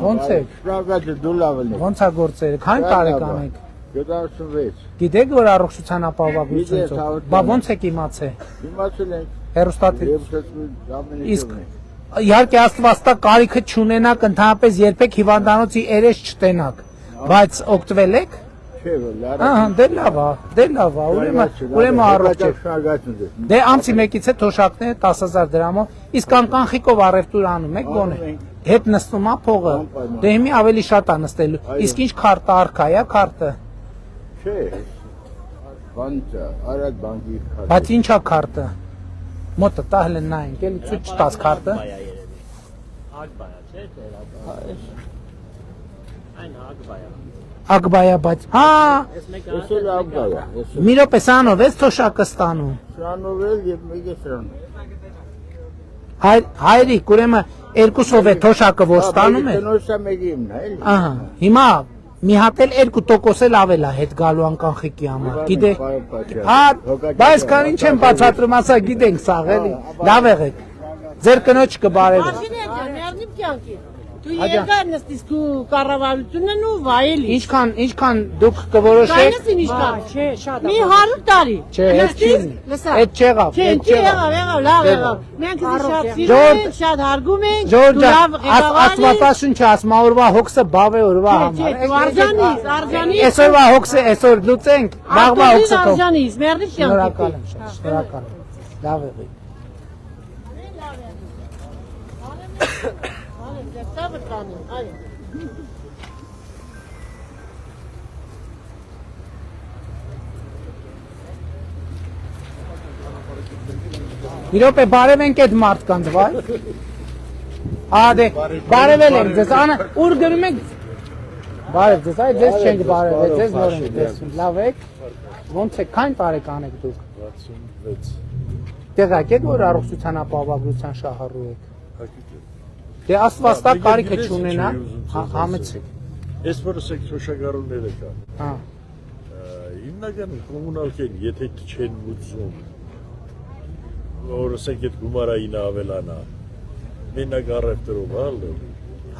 Ոնց եք։ Շնորհակալ դու լավ ես։ Ոնց է գործերը։ Քանի տարեկան եք։ 76։ Գիտեք, որ առողջության ապահովագրությունից։ Բա ոնց եք իմացել։ Իմացել եք։ Հերոստատի։ Իսկ Իհարկե Աստված տա կարիքը չունենաք, ընդհանրապես երբեք հիվանդանոցի երես չտենաք, բայց օգտվել եք։ չէ, լավ։ Ահա, դե լավ է, ուրեմն առողջ եք։ Դե ամսի մեկից է թոշակները 10000 դրամով, իսկ անկանխիկով առևտուր անում եք, գոնե։ Հետ նստում է փողը։ Դե հիմի ավելի շատ է նստելու։ Իսկ ինչ քարտը արքա է, քարտը։ Չէ։ Բանջա, արագ բանկի քարտը։ Բայց ինչա քարտը։ Մոտը տա հələ նայենք, էլի ցույց չտաս քարտը։ Ակբայա, չէ՞, այն ակբայա։ Ակբայա, բայց հա, Ես էլ ակբայա։ մի րոպե սրանով ես թոշակը ստանում։ Սրանով էլ եւ մեկը սրանով։ Հայրիկ, ուրեմն երկուսով է թոշակը որ ստանում է։ Տնօրսա մեկի իմն է, էլի։ Ահա, հիմա մի հատ էլ 2% էլ ավել է հետ գալու անկանխիկի համար։ Գիտեք։ Հա, բայց քան ինչ եմ բացատրում, ասա գիտենք սաղ էլի։ Լավ եղեք։ Ձեր կնոջ կբարևը։ Մերնիմ կյանքի։ Դու երկար նստիս քու կառավարությունն ու վայելի։ Ինչքան դուք կորոշեք։ Կայնս ինչքան, չէ, շատ։ Մի 100 տարի։ Չէ, այդ չի։ Այդ չեղավ, Չէ, այդ չեղավ։ եղավ, լավ եղավ։ Մենք քիչ շատ սիրում ենք, շատ հարգում ենք։ Ժորժ, Աստվածաշունչը ասում է օրվա հոգսը բավ է օրվա համար։ Չէ, արժանից։ Այսօրվա հոգսը այսօր լուծենք, վաղվա հոգսը թող։ Արժանից, մերնիմ կյանքի։ Շնորհակալ եմ շատ, շնորհակալ եմ։ Լավ եղեք։ Մի րոպե բարևենք այդ մարդկանց, վայ։ Ադե, բարևել ենք ձեզ, ուր գնում եք։ Բարև ձեզ, այ ձեզ չենք բարևել, ձեզ նոր ենք տեսնում, լավ եք։ Ոնց եք, քանի տարեկան եք դուք։ 66։ Տեղակ եք, որ առողջության ապահովագրության շահառու եք։ Դե Աստված տա կարիքը չունենա, համեցեք։ Ես որս եք թոշակառուները կա։ Հա։ Հիմնականում կոմունալքեն, եթե չեն ուզում, որս եք այդ գումարային ավելանա, մենակ առևտրով,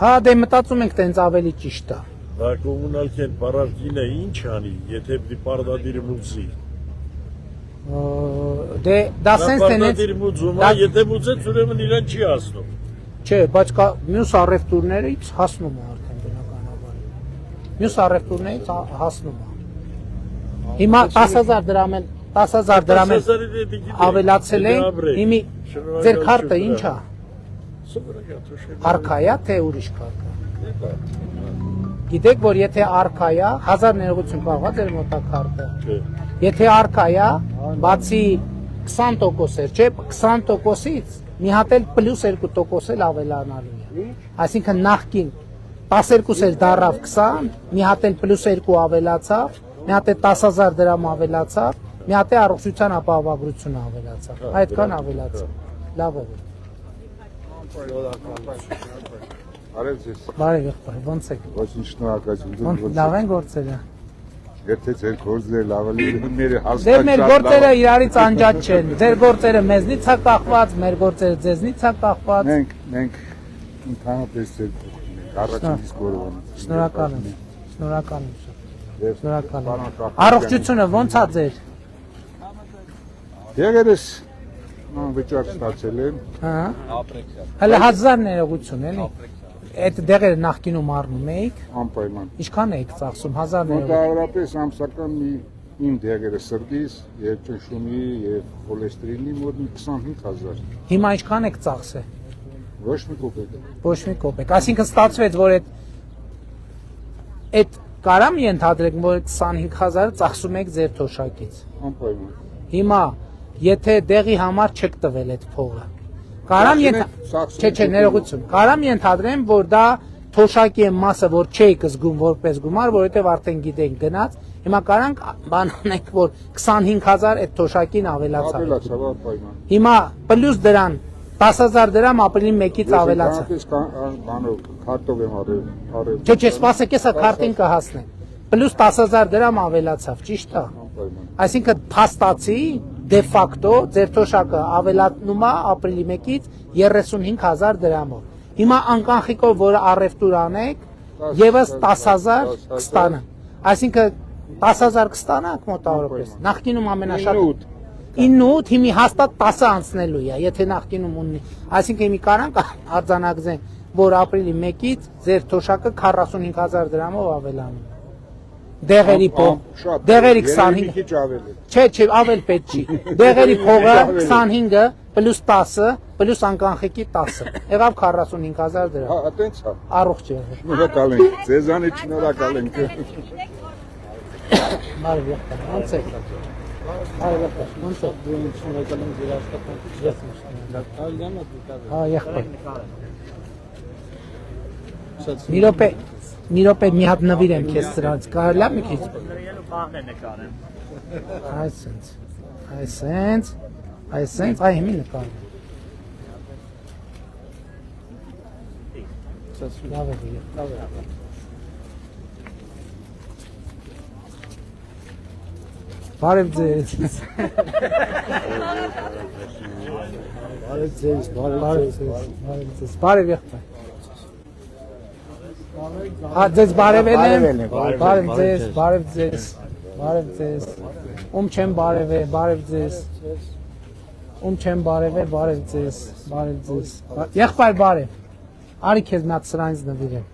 հա, դե մտածում ենք տենց ավելի ճիշտ է։ Դա կոմունալքեն պարարկինը ինչ անի, եթե պիտի պարտադիր մուծի։ Դե դա սենց տենեց։ Պարտադիր մուծում, եթե մուծեց, ուրեմն իրան չի հասնում։ Չէ, բայց մյուս առևտուրներից հասնում է արդեն բնականաբար։ Մյուս առևտուրներից հասնում է։ Հիմա 10000 դրամ են 10000 դրամ ավելացել են, հիմի ձեր քարտը ինչ է։ Արքա է, թե ուրիշ քարտը։ Գիտեք, որ եթե արքա է, 1000 ներողություն կարող է ձեր մոտա քարտը։ Եթե արքա է, բացի 20% էր, չէ, 20%-ից մի հատ էլ պլյուս 2% էլ ավելանալու է։ Այսինքն նախքին 12 էր դառավ 20, մի հատ էլ պլյուս 2 ավելացավ, մի հատ էլ 10000 դրամ ավելացավ, մի հատ էլ առողջության ապահովագրությունը ավելացավ։ Այդքան ավելացավ։ Լավ է։ Արև ձեզ։ Բարև եղբայր, ոնց եք։ Ոչինչ շնորհակալություն։ Լավ են գործերը։ Եթե ձեր գործերը լավ լինեն, մեր հասկացած։ Դե մեր գործերը իրարից անջատ չեն։ Ձեր գործերը մեզնից է կախված, մեր գործերը ձեզնից է կախված։ Մենք ընդհանրապես ձեր առաջին իսկ օրվանից։ Շնորհակալ եմ։ Շնորհակալ եմ։ Շնորհակալ եմ։ Առողջությունը ոնց է ձեր։ Դերերս վիճակ ստացել եմ։ Հա։ Հələ 1000 ներողություն էլի։ Այդ դեղերը նախկինում առնում էիք։ Անպայման։ Ինչքան էիք ծախսում 1000 ներողություն։ Մոտավորապես ամսական իմ դեղերը սրտից, եւ ճնշումի եւ խոլեստերինի մոտ 25000։ Հիմա ինչքան եք ծախսել։ Ոչ մի կոպեկ։ Ոչ մի կոպեկ։ Այսինքն ստացվեց, որ այդ կարամ ենթադրենք, որ 25000-ը ծախսում եք ձեր թոշակից։ Անպայման։ Հիմա եթե դեղի համար չեք տվել այդ փողը, կարամ չէ, ներողություն, կարամ ենթադրեմ, որ դա թոշակի մասը, որ չէիք զգում որպես գումար, որովհետև արդեն գիտենք գնաց, հիմա կարանք բան անենք, որ 25000 այդ թոշակին ավելացավ։ Ավելացավ, անպայման։ Հիմա պլյուս դրան 10000 դրամ ապրիլի 1-ից ավելացավ։ Ես բանով քարտով եմ արել։ Չէ, սպասեք, հեսա քարտին կհասնենք։ Պլյուս 10000 դրամ ավելացավ, ճիշտ է։ Այսինքն փաստացի դե ֆակտո ձեր թոշակը ավելանում է ապրիլի 1-ից 35000 դրամով։ Հիմա անկանխիկով, որ առևտուր անեք, եւս 10000 կստանան։ Այսինքն 10000 կստանաք մոտավորապես։ Նախկինում ամենաշատ 9-8, հիմի հաստատ 10 անցնելու է, եթե նախկինում ունի։ Այսինքն հիմի կարանք արձանագրենք, որ ապրիլի 1-ից ձեր թոշակը 45000 դրամով ավելանում։ Դեղերի փող, դեղերի 25, չէ, ավել պետք չի։ Դեղերի փողը 25-ը պլյուս 10-ը, պլյուս անկանխիկի 10-ը։ Եղավ 45000 դրամ։ Հա, այտենց է։ Առողջ եղեք։ Շնորհակալ ենք, ձեզանից շնորհակալ ենք։ Բարև եղեք, ո՞նց եք։ Բարև եղեք, ո՞նց եք։ Դու շնորհակալ եմ ձեր աշխատանքից։ Ես շնորհակալ։ Հա, եղեք։ Մի րոպե մի հատ նվիրեմ քեզ սրանց, կարելի է մի քիչ։ Այսենց, այ հիմի նկարեմ։ Լավ է։ Բարև ձեզ։ Բարև եղբայր։ Ձեզ բարևել եմ, բարև ձեզ, ում չեմ բարևել, բարև ձեզ, եղբայր բարև, արի քեզ մի հատ սրանից նվիրեմ,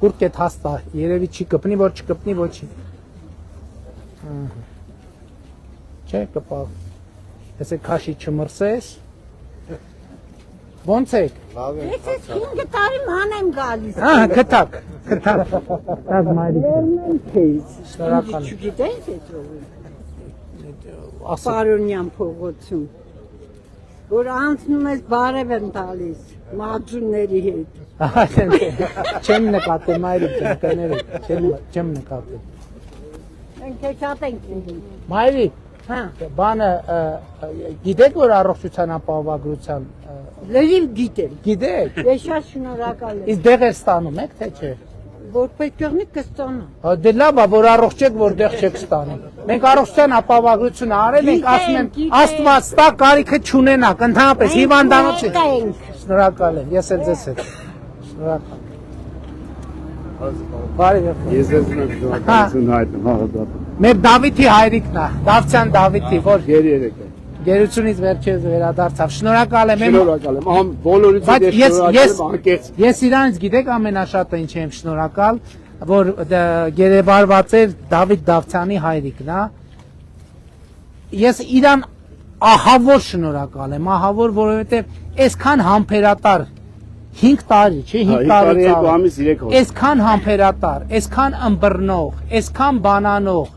կուրկ էդ հաստա, երևի չի կպնի, որ չկպնի, ոչի, չէ կպավ, ես է քաշի չմրսես, ոնց եք։ Ես ես 5 տարի ման եմ գալիս։ Ահա, գտակ։ Տազ մայրիկ։ Վերնեմ քեզ։ Շնորհակալ եմ։ Չգիտես այդ ով։ Պարոնյան փողոցում։ Որ անցնում ես բարև եմ տալիս մածունների հետ։ Ահա, չեմ նկատել մայրիկ, չեմ նկատել։ Մենք շատ ենք լինում։ Մայրիկ, բանը գիտեք, որ առողջության ապահովագրության լրիվ գիտեմ։ Գիտեք։ Ես շատ շնորհակալ եմ։ Իսկ դեղեր ստանում եք, թե չէ։ Որ պետք է կստանա։ Դե լավ է, որ առողջ եք, որ դեղ չեք ստանում։ Մենք առողջության ապահովագրությունը արել ենք, ասում եմ, Աստված տա կարիքը չունենաք, ընդհանրապես հիվանդանոցի։ Շնորհակալ եմ, ես էլ ձեզ հետ։ Շնորհակալ։ Բարև եղեք։ Ես ես շնորհակալություն հայտնում, հա։ Մեր Դավիթի հայրիկն է, Դավթյան Դավիթի, որ Երեք է։ գերությունից վերջերս վերադարձավ։ Շնորհակալ եմ։ Շնորհակալ եմ, ահա բոլորից ես շնորհակալ եմ անկեղծ։ Ես իրանից գիտեք ամենաշատը ինչ եմ շնորհակալ, որ գերեվարված էր Դավիթ Դավթյանի հայրիկն է։ Ես իրան ահավոր շնորհակալ եմ, ահավոր, որովհետև այսքան համբերատար 5 տարի, չէ, 5 տարի այսքան համբերատար, այսքան ըմբռնող, այսքան բանանող,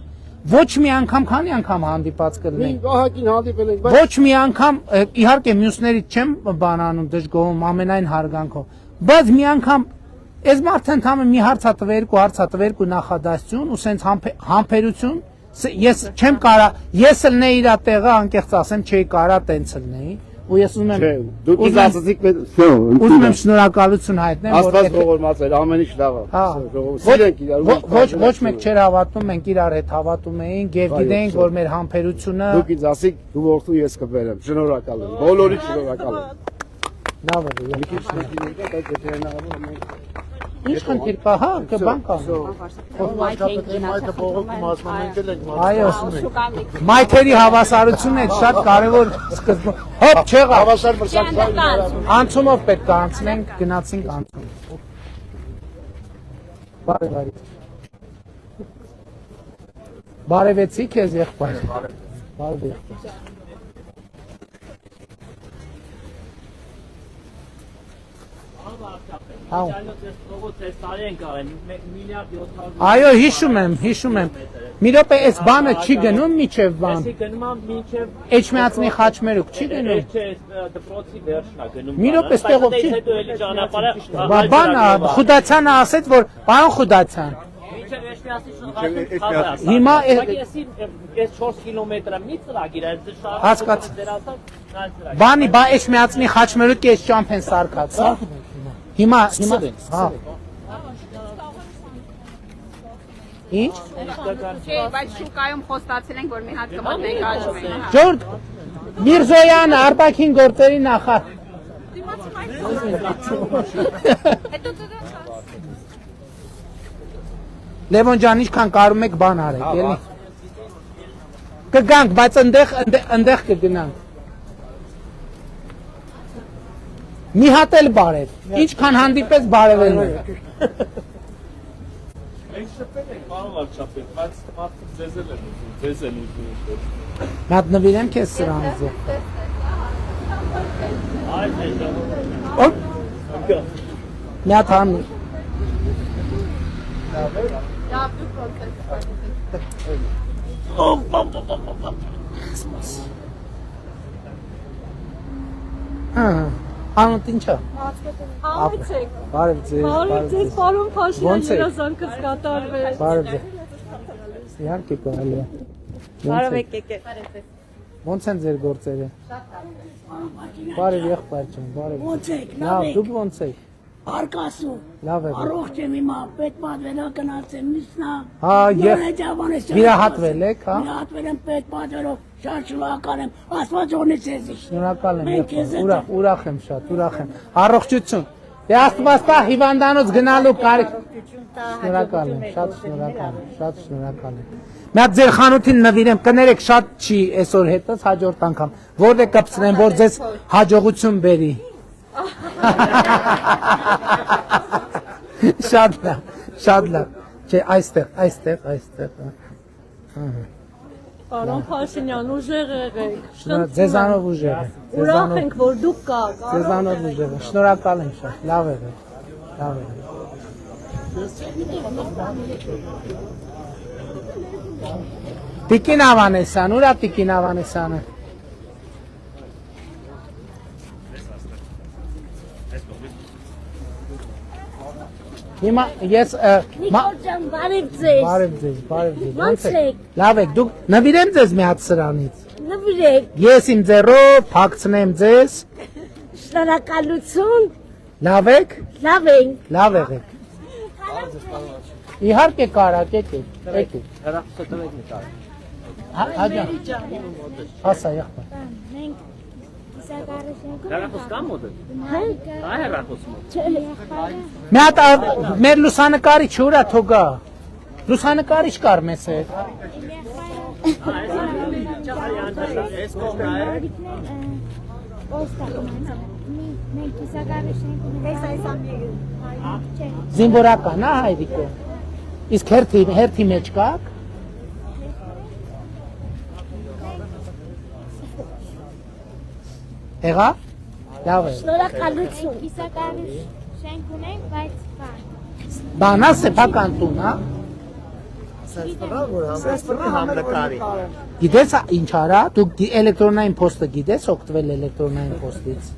ոչ մի անգամ, քանի անգամ հանդիպած կլինենք։ Ահագին հանդիպել ենք, Ոչ մի անգամ, իհարկե մյուսներից չեմ բանանում, դժգոհում ամենայն հարգանքով, բայց մի անգամ այս մարդը ընդհանրապես մի հարցատվեր նախադասություն ու սենց համբերություն, ես չեմ կարա, ես լնեի իր տեղը անկեղծ ասեմ, չէի կարա տենց լնեի։ Ու ես ուզում եմ դուք ինձ ասացիք ուզում եմ շնորհակալություն հայտնեմ, Աստված ողորմած էր, ամեն ինչ լավ է։ Ոչ մեկ չէր հավատում, մենք իրար հետ հավատում էինք եւ գիտենք, որ մեր համբերությունը Դուք ինձ ասիք, դու որդու ես կբերեմ, շնորհակալ եմ, բոլորից շնորհակալ եմ։ Լավ է։ Ինչ խնդիր կա, հա, կբան կա։ Այո, մայթերի հավասարությունը է շատ կարևոր սկզբում։ Հոպ, չեղա։ Հավասար մրցակցային Անցումով պետք է անցնենք, գնացինք անցում։ Բարև։ Բարևեցիք ես եղբայր։ Բարև եղբայր։ Հա։ Այո, Այո, հիշում եմ։ Մի րոպե, այս բանը չի գնում միջև բան։ Էսի գնում եմ մինչև Էջմիածնի խաչմերուկ չի գնում։ դպրոցի վերջն է գնում։ Մի րոպե, ստեղով չի։ Հետո էլի ճանապարհը Բանը Խուդացյանը ասեց, որ պարոն Խուդացյան։ մինչև Էջմիածնի Հիմա այս 4 կիլոմետրը մի ծրագիր է, Հասկաց։ Բանի, բա Էջմիածնի խաչմերուկի այս ճամփ են սարքած, հա։ Հիմա, հա։ Ինչ։ Չէ, բայց շուկայում խոստացել ենք, որ մի հատ կմտնենք Աջմեն։ Ժորդ Միրզոյանը արտաքին գործերի նախարար։ Լևոն ջան, ինչքան կարում եք բան արեք, էլի։ Կգանք, բայց ընդեղ կգնանք։ Մի հատ էլ բարև։ Ինչքան հանդիպես բարևելու եք։ Մենք շփվել ենք, պարոն վարչապետ, բայց մարդիկ ձեզ էլ են ուզում։ Մատ նվիրեմ քեզ սրանից։ Մի հատ համ։ Անոտ ինչա։ Բարև ձեզ։ Պարոն Փաշինյան, Ոնց եք։ երազանքս կատարվեց։ Բարև ձեզ։ Իհարկե կարելի է։ Բարև եկեք։ Ոնց են ձեր գործերը։ Բարև եղբայր ջան, բարև։ Ոնց եք, Լավ, լավ եք։ դուք ոնց եք։ Արկասու։ Լավ եք։ Առողջ եմ հիմա, պետ պատվերով գնացեմ միսնա։ Հա, եւ վիրահատվել եք, հա։ Վիրահատվել եմ պետ պատվերով, շատ շնորհակալ եմ։ Աստված օրհնի ձեզ։ Շնորհակալ եմ, ուրախ եմ շատ, ուրախ եմ։ Առողջություն։ Դե Աստված տա հիվանդանոց գնալու կարիք։ Շնորհակալ եմ, շատ շնորհակալ եմ, շատ շնորհակալ եմ։ Մի հատ ձեր խանութին նվիրեմ, կներեք շատ չի այսօր հետս հաջորդ անգամ։ Որտե կպցնեմ, որ ձեզ հաջողություն բերի։ Շատ լավ։ Չէ, այստեղ։ Պարոն Փաշինյան, ուժեղ եղեք։ Ձեզանով ուժեղ եմ։ Ուրախ ենք, որ դուք կաք։ Ձեզանով ուժեղ եմ։ Շնորհակալ եմ շատ։ Լավ եղեք։ Տիկին Ավանեսյան, ուրա Տիկին Ավանեսյանը։ Հիմա ես Նիկոլ ջան, բարև ձեզ։ Բարև ձեզ։ Ոնց եք։ Լավ եք, դուք նվիրեմ ձեզ մի հատ սրանից։ Նվիրեք։ Ես իմ ձեռով փակցնեմ ձեզ։ Շնորհակալություն։ Լավ եք։ Լավ ենք։ Լավ եղեք։ Իհարկե կարակ եկեք։ Հեռախոսը տվեք մի տար։ Հաջա։ Ասա եղբայր։ Մենք Հեռախոս կա մոդը։ Հա, հեռախոս մոդ։ Մի հատ մեր լուսանկարիչ ուրա թողա։ Լուսանկարիչ կար մեզ հետ։ Զինվորական, հա հայրիկը։ Իսկ հերթի մեջ կաք։ Եղա։ Լավ է։ Շնորհակալություն։ Կիսակառույց շենք ունենք, բայց բան։ Բանա սեփական տուն, հա։ Գիտես ինչ արա, դու էլեկտրոնային փոստը գիտես օգտվել էլեկտրոնային փոստից։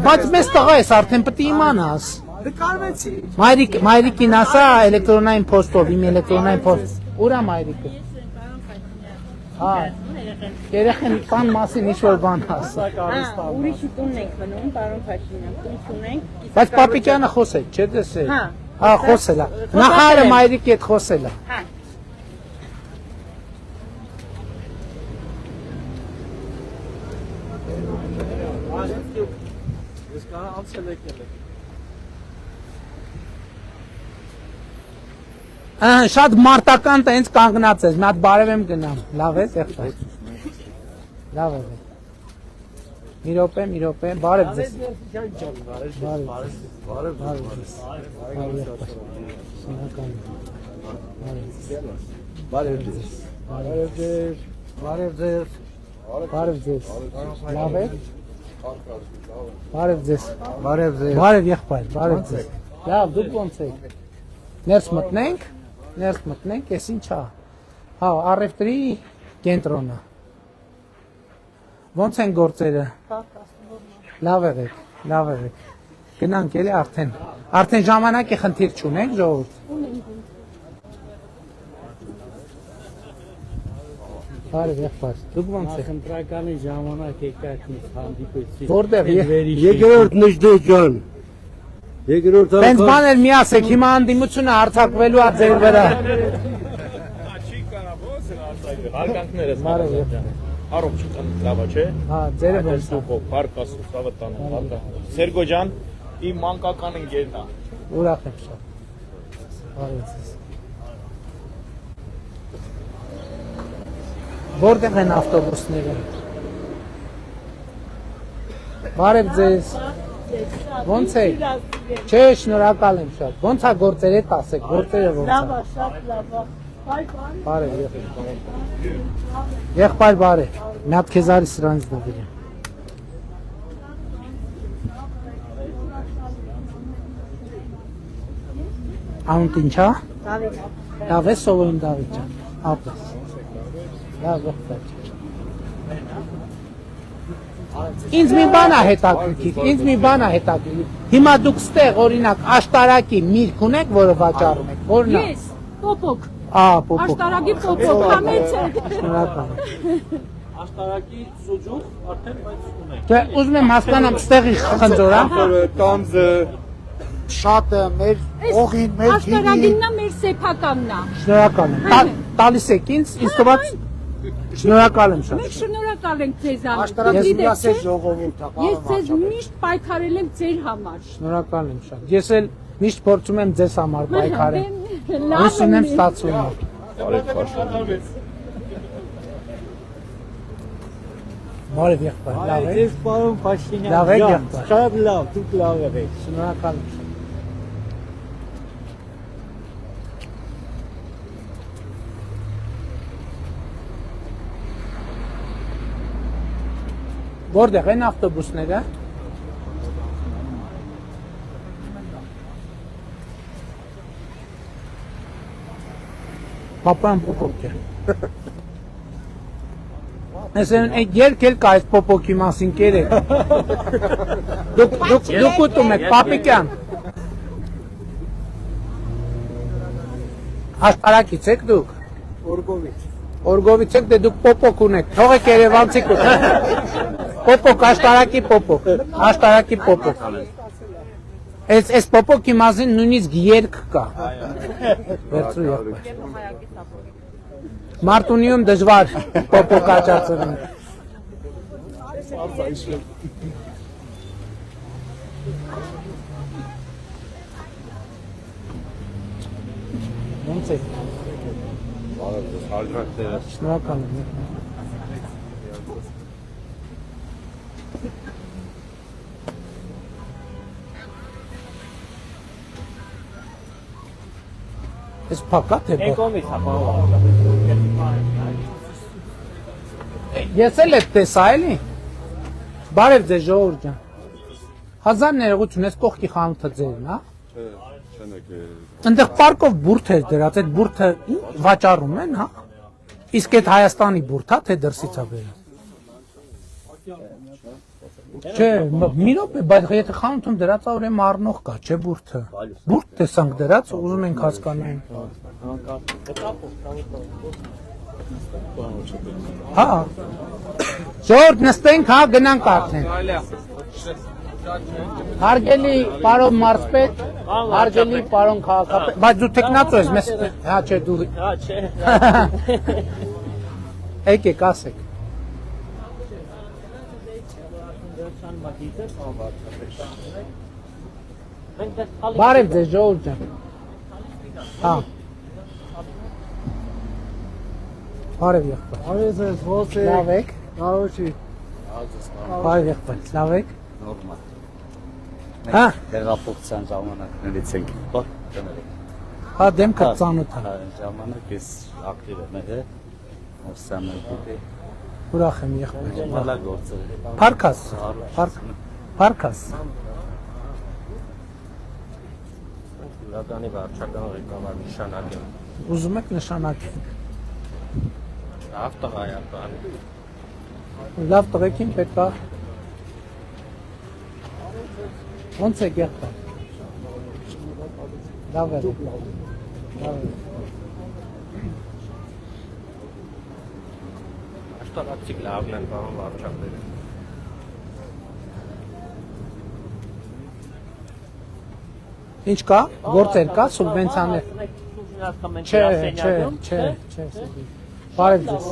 Բայց մեզ տղա ես արդեն պետք է իմանաս։ Կարվեցի։ Մայրիկին ասա էլեկտրոնային փոստով, իմ էլեկտրոնային փոստ։ Ուրա մայրիկը։ Հա։ Երեխեն բան մասին ինչ-որ բան ասա։ Ուրիշի տունն ենք մնում, պարոն Փաշինյան, տուն չունենք։ Բայց պապիկյանը խոսել, չէ՞ տեսել։ Հա։ Հա, խոսել է։ Նախարարը մայրիկի հետ խոսել է։ Հա։ Ես կա անցել եկել եք։ Շատ մարտական տենց կանգնած ես, մի հատ բարև եմ գնամ։ Լավ ես, եղբայր։ Լավ է։ Մի րոպե, բարև ձեզ։ Բարև ձեզ։ Լավ եք։ Բարև ձեզ։ Բարև ձեզ։ Բարև եղբայր, բարև ձեզ։ Լավ, դուք ոնց եք։ Ներս մտնենք, էս ինչ է։ Հա, առևտրի կենտրոնը։ Ոնց են գործերը։ Լավ եղեք։ Գնանք էլի արդեն ժամանակի խնդիր չունենք ժողովուրդ։ Բարև եղբայր, դուք ոնց եք։ Խնդրականի ժամանակ եկաք ինձ հանդիպեցի։ Որտեղ Երկրորդ նժդեհ ջան։ Երկրորդ Տենց բաներ մի ասեք, հիմա հանդիմությունը հարցակվելու է ձեր վրա։ Հարկանքները Բարև եղբայր։ Առողջ ջան, լավա չէ։ Հա, ձերը ոնց է։ Բարք Աստծո, ցավը տանում։ Սերգո ջան, իմ մանկական ընկերն է։ Ուրախ եմ շատ։ Բարև ձեզ։ Որտեղ են ավտոբուսները։ Բարև ձեզ։ Ոնց եք։ Չէ, շնորհակալ եմ շատ։ Ոնց է գործերը տասեք, գործերը ոնց է։ Լավ է, շատ լավ է։ Բարև եղբայր բարև։ Մի հատ քեզ արի սրանից դավիրեմ։ Անունդ ինչ է։ Դավիթ։ Լավ է սովորում Դավիթ ջան։ Ապրես։ Լավ եղբայր։ Ինձ մի բան է հետաքրքիր։ Հիմա դուք ստեղ օրինակ աշտարակի միրգ ունեք, որը վաճառում եք, որն է։ Ես, պոպոկ։ Պոպոկ։ Աշտարակի պոպոկ, համեցեք։ Շնորհակալ եմ։ Աշտարակի սուջուխ արդեն բայց ունենք։ Դե ուզում եմ հասկանամ, ստեղի խնձորա։ Տանձը շատը մեր օղին, մեր Աշտարակինն է, մեր սեփականն է։ Շնորհակալ եմ։ Տալիս եք ինձ թվաց շնորհակալ եմ շատ։ Մենք շնորհակալ ենք ձեզանից։ աշտարակի ասես ժողովուրդ է։ Ես ձեզ միշտ պայքարել եմ ձեր համար։ Շնորհակալ եմ շատ։ Ես էլ միշտ փորձում եմ ձեզ համար պայքարել։ Հույս ունեմ ստացվում է։ Բարև եղբայր, լավ եք։ Ձեզ պարոն Փաշինյան Լավ եք ջան, եղբայր։ շատ լավ, դուք լավ եք։ Շնորհակալ եմ շատ։ Որտեղ են ավտոբուսները։ Պապան պոպոկ է։ Այսինքն այդ երկել կա այս պոպոկի մասին կերեք։ Դուք ուտում եք, պապիկյան։ Աշտարակից եք դուք։ Օրգովից եք, դե դուք պոպոկ ունեք, թողեք երևանցիք ուտեք։ Պոպոկ, աշտարակի պոպոկ։ Այս պոպոկի մասին նույնիսկ երգ կա։ Վերցրու եղբայր։ Մարտունիում դժվար պոպոկ աճացնել։ Ոնց է։ Շնորհակալ եմ։ Ես փակատ է։ Եկոմից հապա։ Ես էլ եմ տեսա էլի։ Բարև ձեզ ժողովուրդ ջան։ Հազար ներողություն, ես կողքի խանութը ձերն, հա։ Այնտեղ պարկով բուրդ էր դրած, այդ բուրդը վաճառում են, հա։ Իսկ այդ Հայաստանի բուրդ, հա, թե դրսից է բերած։ Չէ, մի րոպե, բայց եթե խանութում դրած է, ուրեմն առնող կա, չէ բուրդը։ Բուրդ տեսանք դրած, ուզում ենք հասկանալ։ Հա։ Ժողովուրդ նստենք, հա, գնանք արդեն։ Հարգելի պարոն մարզպետ, հարգելի պարոն քաղաքապետ, բայց դու տեխնացու ես, մեզ, հա, չէ, դու։ Հա, չէ։ Եկեք, ասեք։ Բարև ձեզ ժողովուրդ ջան։ Հա։ Բարև եղբայր։ Բարև ձեզ, ո՞նց եք։ Լավ եք։ Լավ չի։ Բարև եղբայր, լավ եք։ Նորմալ։ Հա։ Տեղափոխության ժամանակներից ենք, բա։ Հա, դեմքը ծանոթ է։ Ժամանակ ես ակտիվ եմ եղել, ուսանողի։ Ուրախ եմ եղբայր։ Մալա գործել։ Փարքաս։ Փարքաս։ Իրականի վարչական ղեկավար նշանակեմ։ Ուզում եք նշանակել։ Լավ տղայական։ Լավ տղեկին պետք է։ Ոնց է եղբայր։ Լավ է։ Աշտարակցիկ լավն են բան վարչապետը։ Ինչ կա, գործեր կա, սուբվենցիաներ։ Չէ։ Բարև ձեզ։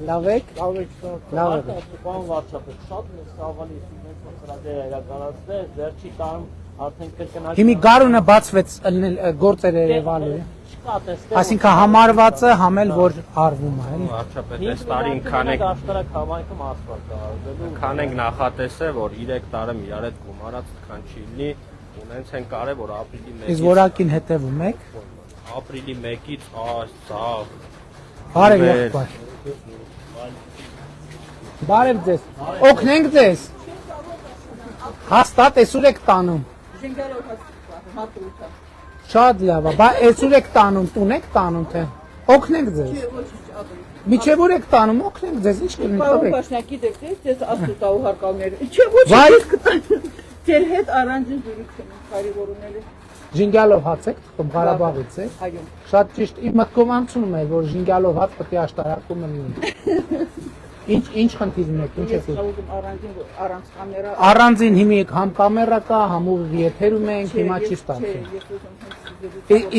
Լավ եք։ Լավ եք։ Բան վարչապետ, շատ մեծ սավալի սուբվենցիա ծրագրեր իրականացնել, վերջի տարում արդեն կրկնակի։ Հիմի գարունը բացվեց գործեր երևալու։ Այսինքն համարվածը համել որ արվում է, էլի։ Վարչապետ, այս տարի քանենք աշտարակ համայնքում ասֆալտ արվելու։ Քանենք նախատեսել, որ 3 տարում իրար հետ գումարած քան չի լինի, ունենց են կարևոր ապրիլի 1-ից։ Իսկ որակին հետևում եք։ Ապրիլի 1-ից ցավ։ Բարև եղբայր։ Բարև ձեզ։ Օգնենք ձեզ։ Հաստատ էսուր եք տանում։ Շատ լավ է, բա էսուր եք տանում, տուն եք տանում թե։ Օգնենք ձեզ։ Միջև որ եք տանում, օգնենք ձեզ, ինչ կլինի տվեք։ Պարոն Պաշնակի դեպքից ես աստուտաու հարկալներ։ Չէ, ոչ, ես կտանեմ։ Ձեր հետ առանձին զրույց եմ կարևորունել։ Ժինգալով հաց եք թվում, Ղարաբաղից եք։ Այո։ Շատ ճիշտ, իմ մտքով անցնում է, որ ժինգալով հաց պետք է աշտարակում լինի։ Ինչ խնդիր ունեք, ինչ եք ուզում։ Առանց կամերա։ Առանձին հիմի համ կամերա կա, համ ուղիղ եթերում ենք, հիմա չի ստացվում։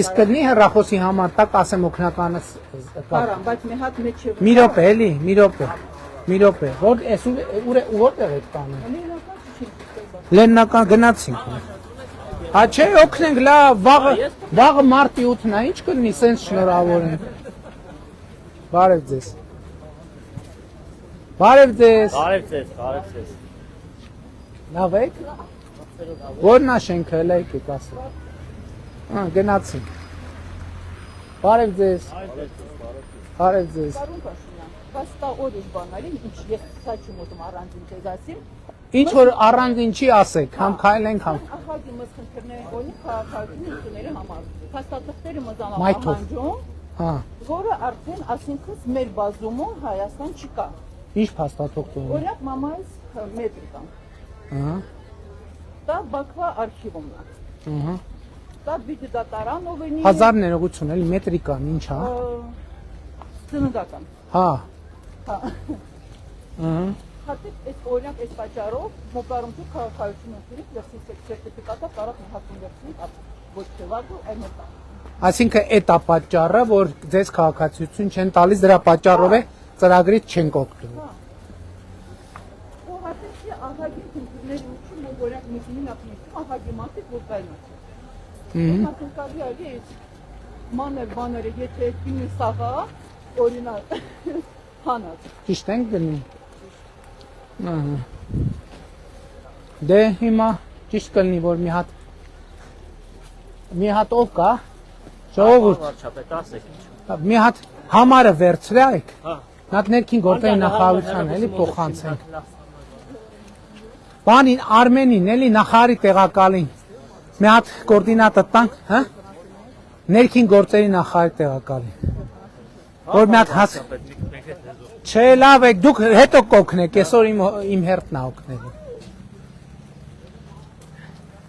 Իսկ կլինի հեռախոսի համար տակ ասեմ օգնականս կա։ Բարան, բայց մի հատ մեջ է։ Մի րոպե, էլի, մի րոպե։ Որ էս որտեղ եք տանում։ Լեննական գնացինք։ Հա չէ, օգնենք, լավ, վաղը մարտի 8-ն է, ինչ կլինի, սենց շնորհավոր ենք։ Բարև ձեզ։ Բարև ձեզ։ Բարև ձեզ։ Լավ եք։ Որն է շենքը, էլ եկեք ասեք։ Գնացինք։ Բարև ձեզ։ Բարև ձեզ։ Պարոն Պաշտոնյան, բայց տա օրիշ բանալին, ինչ ես սա չեմ ուզում առանձին ձեզ ասիմ։ Ինչ որ առանձին չի ասեք, համ քայլենք, համ։ Ախագի մեզ խնդիրների օրինի քաղաքացիների ինքների համար։ Փաստաթղթերը մեզ Մայթով։ անահանջում, Հա։ որը արդեն ասինքն մեր բազումում Հայաստան չկա։ Ինչ փաստաթուղթ ունի։ Օրինակ մամայից մետրիկան։ Ահա։ Դա Բաքվա արխիվում է։ Ահա։ Դա պիտի դա Տարանովենի 1000 ներողություն, էլի մետրիկան ինչ է։ Ծննդական։ Հա։ Հա։ Ահա։ Հատիկ այս օրինակ այս պատճառով մոկարումթու քաղաքացիություն ունի վերսի սերտիֆիկատը կարող է հատուն վերսի ոչ թե վարդու այլ մտա։ Այսինքն այդ է պատճառը, որ ձեզ քաղաքացիություն չեն տալիս, դրա պատճառով է ծրագրից չենք օգտվում։ Ուղղակի ահագի քննիների ուշում օրինակ մեկին ապնիկում ահագի մատիկ որ կայնա։ Մասնկալի այլի այս մաներ եթե ինի սաղա օրինակ հանած։ Ճիշտ ենք գնում։ Ահա։ Դե հիմա ճիշտ կլինի, որ մի հատ ով կա, ժողովուրդ, Վարչապետ, ասեք ինչ։ մի հատ համարը վերցրեք, Հա։ նատ ներքին գործերի նախարարության էլի փոխանցենք։ Բանին Արմենին էլի նախարարի տեղակալին մի հատ կոորդինատը տանք, հա։ Ներքին գործերի նախարարի տեղակալին։ Որ մի հատ հաս Չէ, լավ եք, դուք հետո կօգնեք, այսօր իմ հերթն է օգնելու։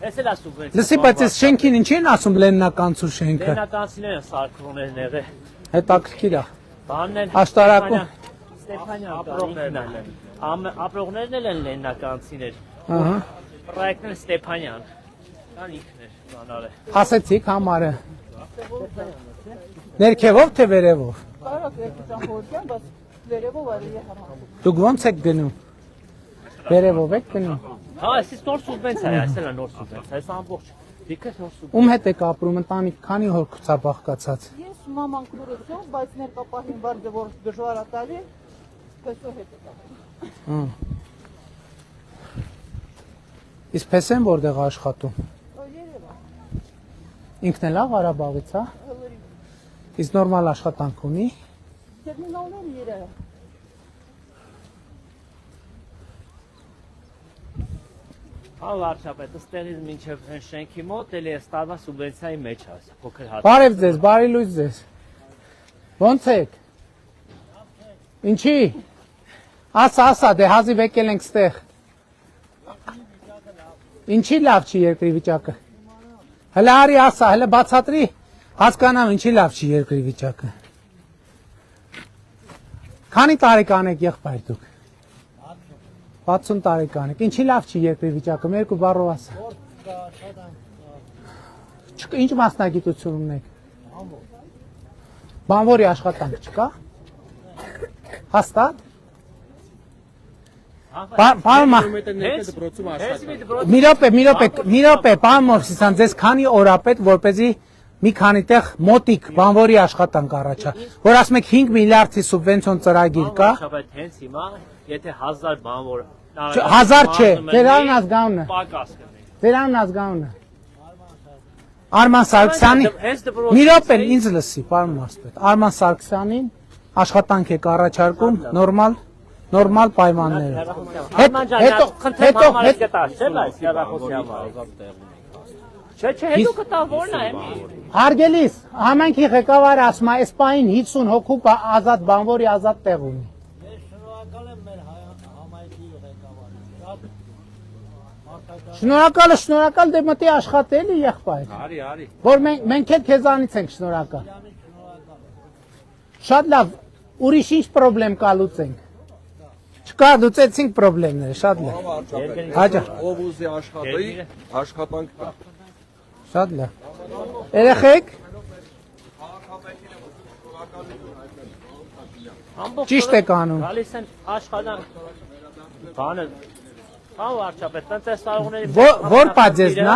Էս էլ ասում եք։ Լսի, բայց այս շենքին ինչի են ասում Լեննականցու շենքը։ Լեննականցիները սարքողներն եղե։ Հետաքրքիր է։ Բանն են Աշտարակում։ Ստեփանյան ապրողներն են լեննականցիներ։ Ահա։ Պրոյեկտն Ստեփանյան։ Կան ինքներ բանալը։ Ասեցիք համարը։ Ներքևով թե վերևով։ Կարող է ճամփորդյան, բայց վերևով արի հարհան։ Դուք ոնց եք գնում։ Վերևով եք գնում։ Հա, այս նոր սուբվենցիա է, այս էլ է նոր սուբվենցիա, այս ամբողջ դիքը նոր սուբվենցիա։ Ում հետ եք ապրում, ընտանիք քանի հոր ցաբաղկացած։ Ես մաման քուրեցով, բայց ներկա պահին բարձր որ դժվար է տալի, պես հետ է տալի։ Իսկ փեսեն որտեղ աշխատում։ Ինքն էլ է Ղարաբաղից, հա։ Իսկ նորմալ աշխատանք ունի։ Տերմինալներ երա։ Հա վարչապետ, ըստերից մինչև հեն շենքի մոտ էլի է ստարվա սուբվենցիայի մեջ է, փոքր հատ։ Բարև ձեզ, բարի լույս ձեզ։ Ոնց եք։ Ինչի։ Ասա, դե հազիվ եկել ենք ստեղ։ Ինչի լավ չի երկրի վիճակը։ Հələ արի ասա, հələ բացատրի, հասկանամ ինչի լավ չի երկրի վիճակը։ Քանի տարեկան եք եղբայր դուք։ 60 տարեկան եք։ Ինչի լավ չի երկրի վիճակը, մեր երկու բառով ասա։ Ինչ մասնագիտություն ունեք։ Բանվորի աշխատանք չկա։ Հաստատ։ Մի րոպե, պարոն Մովսիսյան, ձեզ քանի օր ապետ, որպեսզի մի քանի տեղ մոտիկ բանվորի աշխատանք առաջա, որ ասում եք 5 միլիարդի սուբվենցիոն ծրագիր կա։ Հենց հիմա, եթե 1000 բանվոր 1000 չէ, ձեր անուն ազգանունը։ Ձեր անուն ազգանունը։ Արման Սարգսյանի։ Մի րոպե, ինձ լսի, պարոն Մարսպետ։ Արման Սարգսյանին աշխատանք եք առաջարկում նորմալ պայմաններով։ Հետո հետո կտա որն է։ Հարգելիս, համայնքի ղեկավարը ասում է, այս պահին 50 հոգու ազատ բանվորի ազատ տեղ ունի։ Շնորհակալ, դե մտի աշխատելի եղբայր։ Արի։ Որ մենք էլ քեզանից ենք շնորհակալ։ Շատ լավ, ուրիշ ինչ պրոբլեմ կա լուծենք։ Չկա, լուծեցինք պրոբլեմները, շատ լավ։ Հաջող։ Ով ուզի աշխատի, աշխատանք կա։ Շատ լավ։ Երեխեք։ Ճիշտ եք անում։ Գալիս են աշխատանք։ Բանը հա վարչապետ, տնտեսարողների Որ պատժեսն է։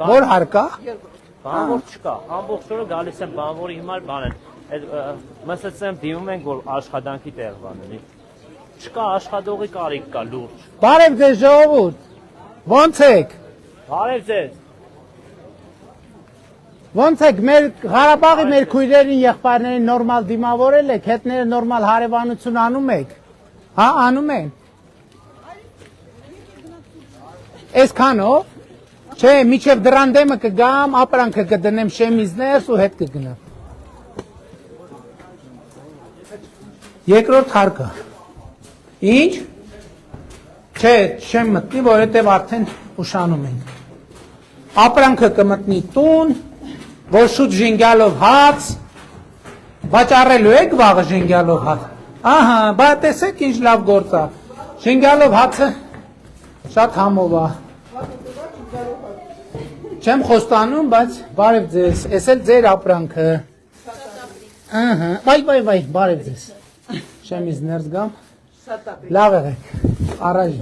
Որ հարկա։ Բանվոր չկա, ամբողջ օրը գալիս են բանվորի հիմար բան են։ Այդ մսացեմ դիմում ենք որ աշխատանքի տեղ բանելի։ Չկա աշխատողի կարիք կա լուրջ։ Բարև ձեզ ժողովուրդ։ Ոնց եք։ Բարև ձեզ։ Ոնց եք մեր Ղարաբաղի մեր քույրերին եղբայրներին նորմալ դիմավորել եք, հետները նորմալ հարևանություն անում եք։ Հա, անում են։ Այսքանով, չէ, միջև դրան դեմը կգամ, ապրանքը կդնեմ շեմիզներս ու հետ կգնամ։ Երկրորդ հարկը։ Ինչ։ Չէ, չեմ մտնի, որովհետև արդեն ուշանում ենք։ Ապրանքը կմտնի տուն, որ շուտ ժինգյալով հաց, վաճառելու եք վաղը ժինգյալով հաց։ Ահա, բա տեսեք ինչ լավ գործ է։ Ժինգյալով հացը շատ համով է։ Չեմ խոստանում, բայց բարև ձեզ, ես էլ ձեր ապրանքը։ Ահա, վայ, բարև ձեզ։ Շեմիզ ներս գամ։ Լավ եղեք, առաջ։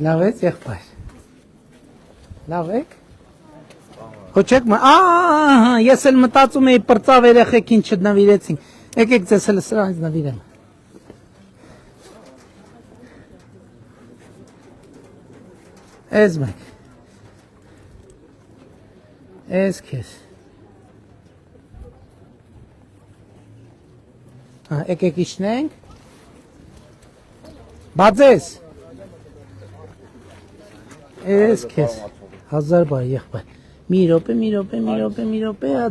Լավ եք եղբայր։ Լավ եք։ Խոչեք ես էլ մտածում էի պրծավ երեխեքին չնվիրեցինք։ Եկեք ձեզ էլ սրանից նվիրեմ։ Էս մեկ։ Էս քեզ։ Եկեք իջնենք։ Բացես։ Էս քեզ 1000 բայ եղբայր։ Մի րոպե,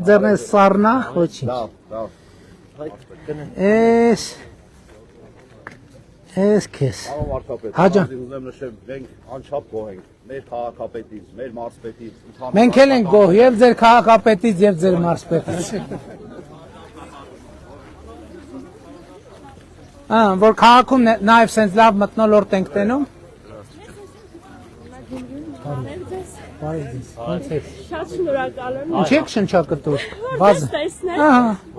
ձեռնես սառնա, ոչինչ։ Էս քեզ։ Հաջա։ Ուզեմ նշեմ, մենք անչափ գոհ ենք մեր քաղաքապետից, մեր մարզպետից։ Մենք էլ ենք գոհ եւ ձեր քաղաքապետից եւ ձեր մարզպետից։ Որ քաղաքում նաեւ սենց լավ մթնոլորտ ենք տենում։ Բարև ձեզ։ Ոնց եք։ Շատ շնորհակալ եմ։ Ինչ եք շնչակտուր։ Բազ տեսնել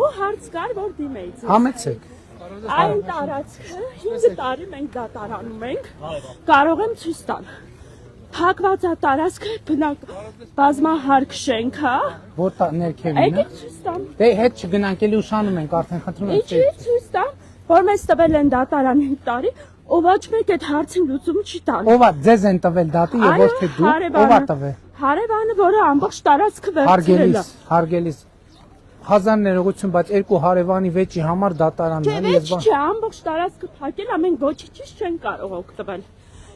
ու հարց կար որ դիմեի ձեզ։ Համեցեք։ Այն տարածքը 5 տարի մենք դատարանում ենք։ Կարող եմ ցույց տալ։ Փակված է տարածքը, բնակ բազմահարկ շենք, հա։ Որտա ներքևին է։ Եկեք ցույց տամ։ Դե հետ չգնանք, էլի ուշանում ենք, արդեն խնդրում եմ։ Ինչի ցույց տամ, որ մեզ տվել են դատարան 5 տարի, ով ոչ մեկ այդ հարցին լուծում չի տալու։ Ով է ձեզ են տվել դատի եւ ոչ թե դու, ով է տվել։ Հարևանը, որը ամբողջ տարածքը վերցրել է։ Հարգելիս հազար ներողություն, բայց երկու հարևանի վեճի համար դատարանն է, ես բան։ Չէ, ամբողջ տարածքը փակել, ամեն ոչինչ չեն կարող օգտվել։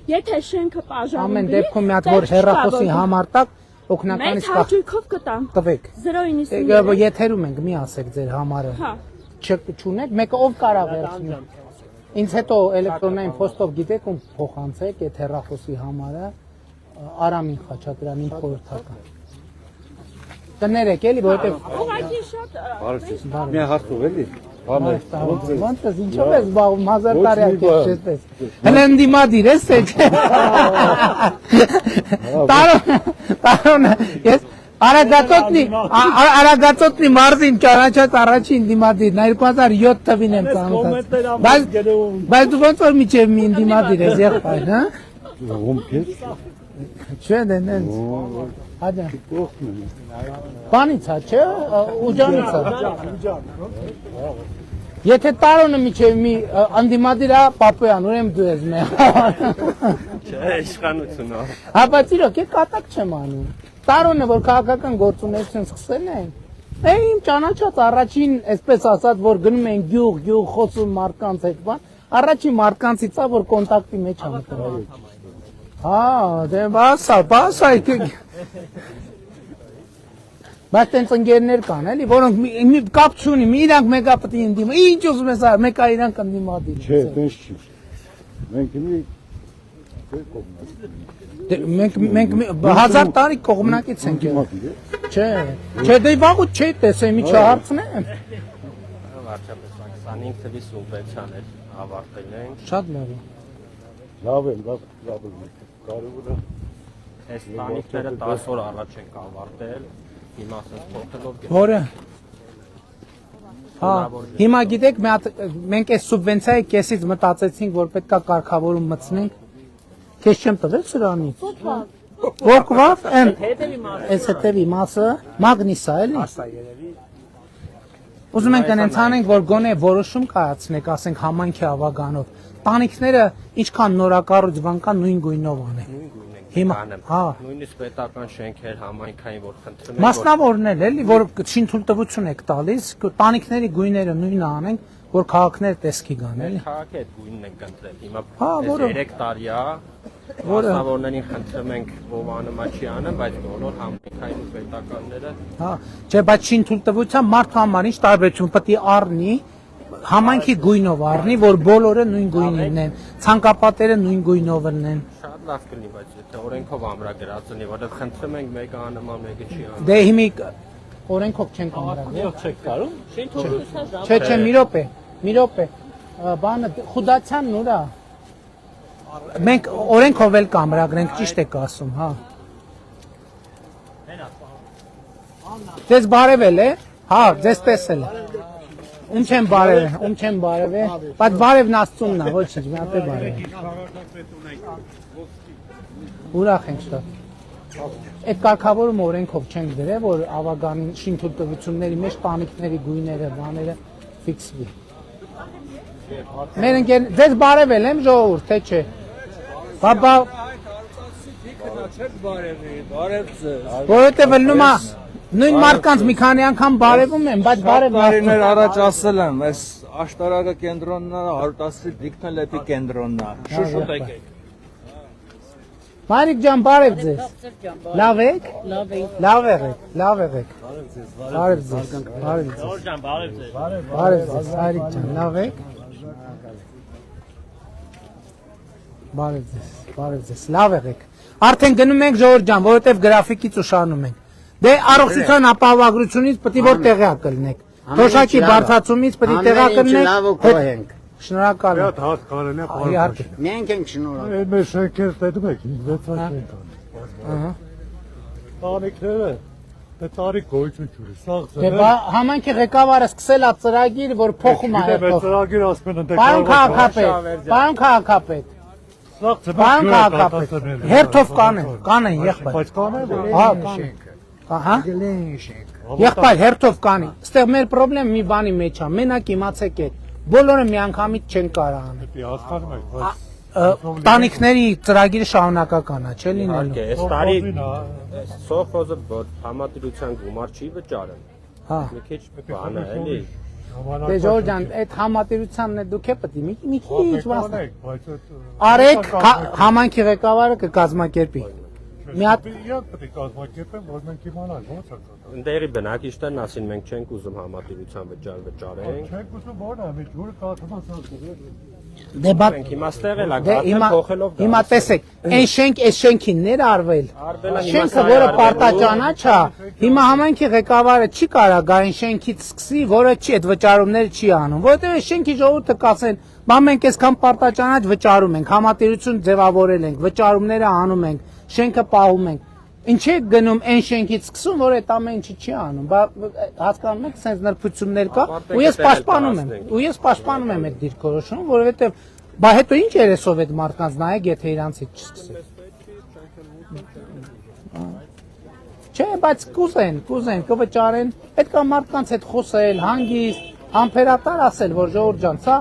Եթե շենքը բաժանում ամեն դեպքում մի հատ որ հերրախոսի համար տակ օգնականից մեծ հաճույքով կտամ։ Տվեք։ 099 Եթերում ենք, մի ասեք ձեր համարը։ Հա։ Չունեք, մեկը ով կարող վերցնի։ Ինձ հետո էլեկտրոնային փոստով գիտեք ում փոխանցեք այդ հերրախոսի համարը Արամին Խաչատրյանին խորհրդական։ Կներեք էլի, որովհետև ուղղակի շատ Մի հարցով էլի։ Ոնց է ինչով ես զբաղվում 1000 տարի ակես չես։ Հենց դիմադիր ես թե չէ։ Տարոն ես Արագածոտնի մարզին ճանաչած առաջին դիմադիրն 2007 թվին եմ ծանոթացել։ Բայց դու ոնց որ միջև մի դիմադիր ես եղբայր, հա։ Ում քեզ։ Չէ, դեն։ Ադա։ Բանից է, չէ, ուջանից է։ Եթե տարոնը միջև մի անդիմադիր է Պապոյան, ուրեմն դու ես մեղ։ Չէ, իշխանությունը։ Հա, բայց իրոք է կատակ չեմ անում։ Տարոնը, որ քաղաքական գործունեություն սկսել են, իմ ճանաչած առաջին, այսպես ասած, որ գնում են գյուղ խոսում մարդկանց հետ բան, առաջին մարդկանցից է, որ կոնտակտի մեջ ամտել։ Հա, դե բասա, բայց տենց ընկերներ կան, էլի, որոնք մի կապ չունի, իրանք մեկա պետք է ընդդիմա, ինչ ուզում ես, մեկա իրանք ընդդիմադիր։ Չէ, տենց չի։ Մենք ինի Մենք 1000 տարի կողմնակից ենք եղել։ Չէ, դե վաղուց չի տեսել, մի չհարցնեմ։ Վարչապետ 25 թվի սուբվենցիան էր ավարտել են։ Շատ լավ է։ Լավ է, կարևորը։ Այս տանիքները 10 օր առաջ ենք ավարտել, հիմա ասես փոխելով։ Որը։ Հա, հիմա գիտեք, մենք այս սուբվենցիայի կեսից մտածեցինք, որ պետքա կարգավորում մտցնենք։ Քեզ չեմ տվել սրանից։ Որքվավ, այս հետևի մասը, մագնիսա էլի։ Ուզում ենք այնց անենք, որ գոնե որոշում կայացնենք, ասենք համայնքի ավագանով։ Տանիքները ինչքան նորակառույց բան կան, նույն գույնով անեն։ Հիմա, հա։ Նույնիսկ պետական շենքեր համայնքային որ խնդրում են։ Մասնավորն էլ որ շինթույլտվություն եք տալիս, տանիքների գույները նույնը անենք, որ քաղաքներ տեսքի գան, էլի։ Քաղաքի այդ գույնն ենք ընտրել։ Հիմա որը 3 տարի է, մասնավորներին խնդրում ենք ով անում է չի անում, բայց բոլոր համայնքային ու պետականները։ Հա, չէ, բայց շինթույլտվության մարդու համար ինչ տարբերություն պետք է առնի, համայնքի գույնով առնի, որ բոլորը նույն գույնին են, ցանկապատերը նույն գույնով լինեն։ Շատ լավ կլինի, բայց եթե օրենքով ամրագրած լինի, որովհետև խնդրում ենք մեկը անում է, մեկը չի անում։ Դե հիմի օրենքով չենք ամրագրել։ Չեք կարող։ Չէ, մի րոպե։ Բանը Խուդացյանն ուրա։ Մենք օրենքով էլ կամրագրենք, ճիշտ եք ասում, հա։ Ձեզ բարևել է։ Հա, ձեզ տեսել է։ Ում չեմ բարև է, բայց բարևն Աստծունն է, ոչ ինչ, մի հատ է բարև։ Ուրախ ենք շատ։ Այդ կարգավորումը օրենքով չենք դրել, որ ավագանի շինթույլտվությունների մեջ տանիքների գույները, բաները ֆիքսվի։ Մեր ընկեր, ձեզ բարևել եմ ժողովուրդ, թե չէ։ Բաբա որովհետև լնում է նույն մարդկանց մի քանի անգամ բարևում եմ, բայց բարև տարիներ առաջ ասել եմ, այս աշտարակը կենտրոնն է, 110 դիքնը լեպի կենտրոնն է։ Շուշուտ եկեք։ Մարիկ ջան, բարև ձեզ։ Լավ եք։ Լավ եղեք։ Բարև ձեզ։ Ժողովուրդ ջան, բարև ձեզ։ Բարև ձեզ, Մարիկ ջան, լավ եք։ Բարև ձեզ, լավ եղեք։ Արդեն գնում ենք ժողովուրդ ջան, որովհետև գրաֆիկից ուշանում ենք։ Դե առողջության ապահովագրությունից պետք է որ տեղյակ լինեք։ Թոշակի բարձրացումից պետք է տեղյակ լինեք։ Շնորհակալ եմ։ Հատ կարելի է Իհարկե։ Մենք ենք շնորհակալ։ Մեր շենքեր դեպք եք, վեցած ենք։ Ահա։ Տանիքները դե տարի գոյություն չունի, սաղ Դե համայնքի ղեկավարը սկսել է ծրագիր, որ փոխում է։ Ծրագիր ասում են Պարոն քաղաքապետ, Բան քաղաքապետ։ Հերթով կանեն եղբայր։ Բայց կանեն որ Հա, կանեն։ Ահա։ Եղբայր հերթով կանի։ Այստեղ մեր խնդրեմ մի բանի մեջ է։ Մենակ իմացեք է։ Բոլորը միանգամից չեն կարող անել։ Դե հասկանում եք, բայց Տանիքների ծրագիրը շարունակական է, չէ՞ լինելու։ Այս տարի սովխոզը համատիրության գումար չի վճարել։ Հա։ Մի քիչ բան է, էլի։ Դե Ժորժ ջան, այդ համատիրությանն է դուք է պետք է մի քիչ վասն։ բայց այդ Արեք համանքի ղեկավարը կկազմակերպի։ Մի հատ իրանք պետք է կազմակերպեն, որ մենք իմանանք ո՞նց է կատարվում։ Ընդերի բնակիչներն ասին մենք չենք ուզում համատիրության վճարենք։ Չենք ուզում ո՞ն է, մի ջուրը կաթմասած։ Դե բաց Հիմա ստեղ էլ ակա փոխելով հիմա տեսեք, այն շենք, այս շենքին ներառվել։ Շենքը, որը պարտաճանաչ է, հիմա համայնքի ղեկավարը չի կարա գա այն շենքից սկսի, որը չի այդ վճարումները չի անում, որովհետև շենքի ժողովուրդը կասեն, բա մենք այսքան պարտաճանաչ վճարում ենք, համատիրություն ձևավորել ենք, վճարումները անում ենք, շենքը պահում ենք։ Ինչ է գնում այն շենքից սկսում, որ այդ ամեն ինչը չի անում։ Բա հասկանում եք, sense նրբություններ կա, ու ես պաշտպանում եմ այդ դիրքորոշումը, որովհետև բա հետո ինչ երեսով այդ մարդկանց նայեք, եթե իրանցից չսկսեք։ Չէ, բայց կուզեն, կվճարեն, պետք է մարդկանց հետ խոսել, հանգիստ, համբերատար ասել, որ Ժողովուրդ ջան, սա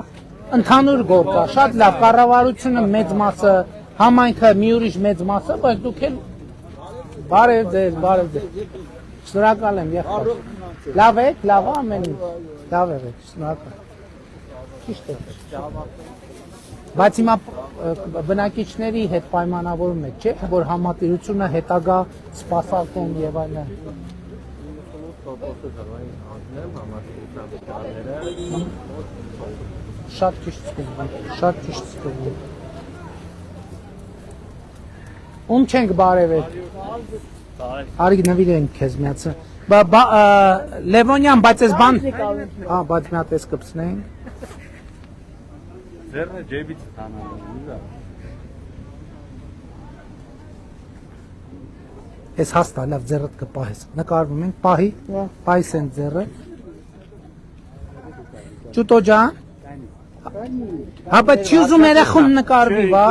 ընդհանուր գործ է, շատ լավ, կառավարությունը մեծ մասը, համայնքը մի ուրիշ մեծ մասը, բայց դուք էլ Բարև ձեզ, շնորհակալ եմ եղբայր։ Լավ եք, լավ ամեն ինչ, լավ եք, շնորհակալ։ Ճիշտ է։ Բայց հիմա բնակիչների հետ պայմանավորում եք, չէ՞, որ համատիրությունը հետագա սպասարկում եւ այլն։ Շատ ճիշտ սկզբում։ Ում չենք բարևել։ Արի նվիրենք քեզ միացը։ Լևոնյան, բայց այս բան, հա, բայց մի հատ էս կպցնենք։ Ձեռը ջեբից տանալու։ Էս հաստա լավ ձեռդ կպահես։ Նկարվում ենք, պահի սեն ձեռը։ Ճուտո ջան։ Հա, բայց չի ուզում երախում նկարվի, վա։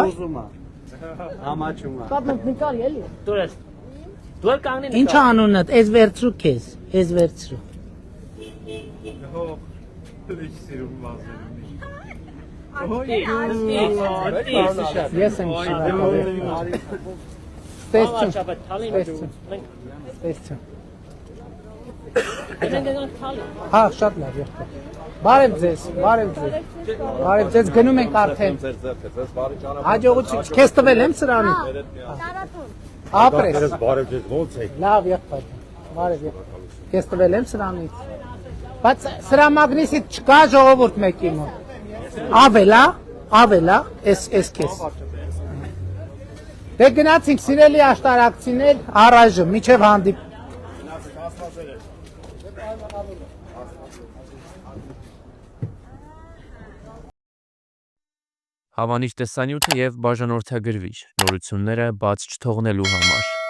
Համաչում է։ Կապնք նկարի էլի։ Դու ել կանգնի։ Ինչ անունդ, էս վերցրու քեզ, էս վերցրու։ Ես եմ շնորհակալ։ Տեսցու։ Հա, շատ լավ եղբայր։ Բարև ձեզ, գնում ենք արդեն։ Հաջողություն, քեզ տվել եմ սրանի։ Ապրես։ Բարև ձեզ, ո՞նց եք։ Լավ եղբայր, բարև եղբայր։ Քեզ տվել եմ սրանից։ Բայց սրա մագնիսիտ չկա ժողովուրդ մեկի մոտ։ Ավելա, էս քեզ։ Դե գնացինք սիրելի աշտարակցիներ, առայժմ, միջև հանդիպ։ Հավանիչ տեսանյութը և բաժանորդագրվիչ նորությունները բաց չթողնելու համար։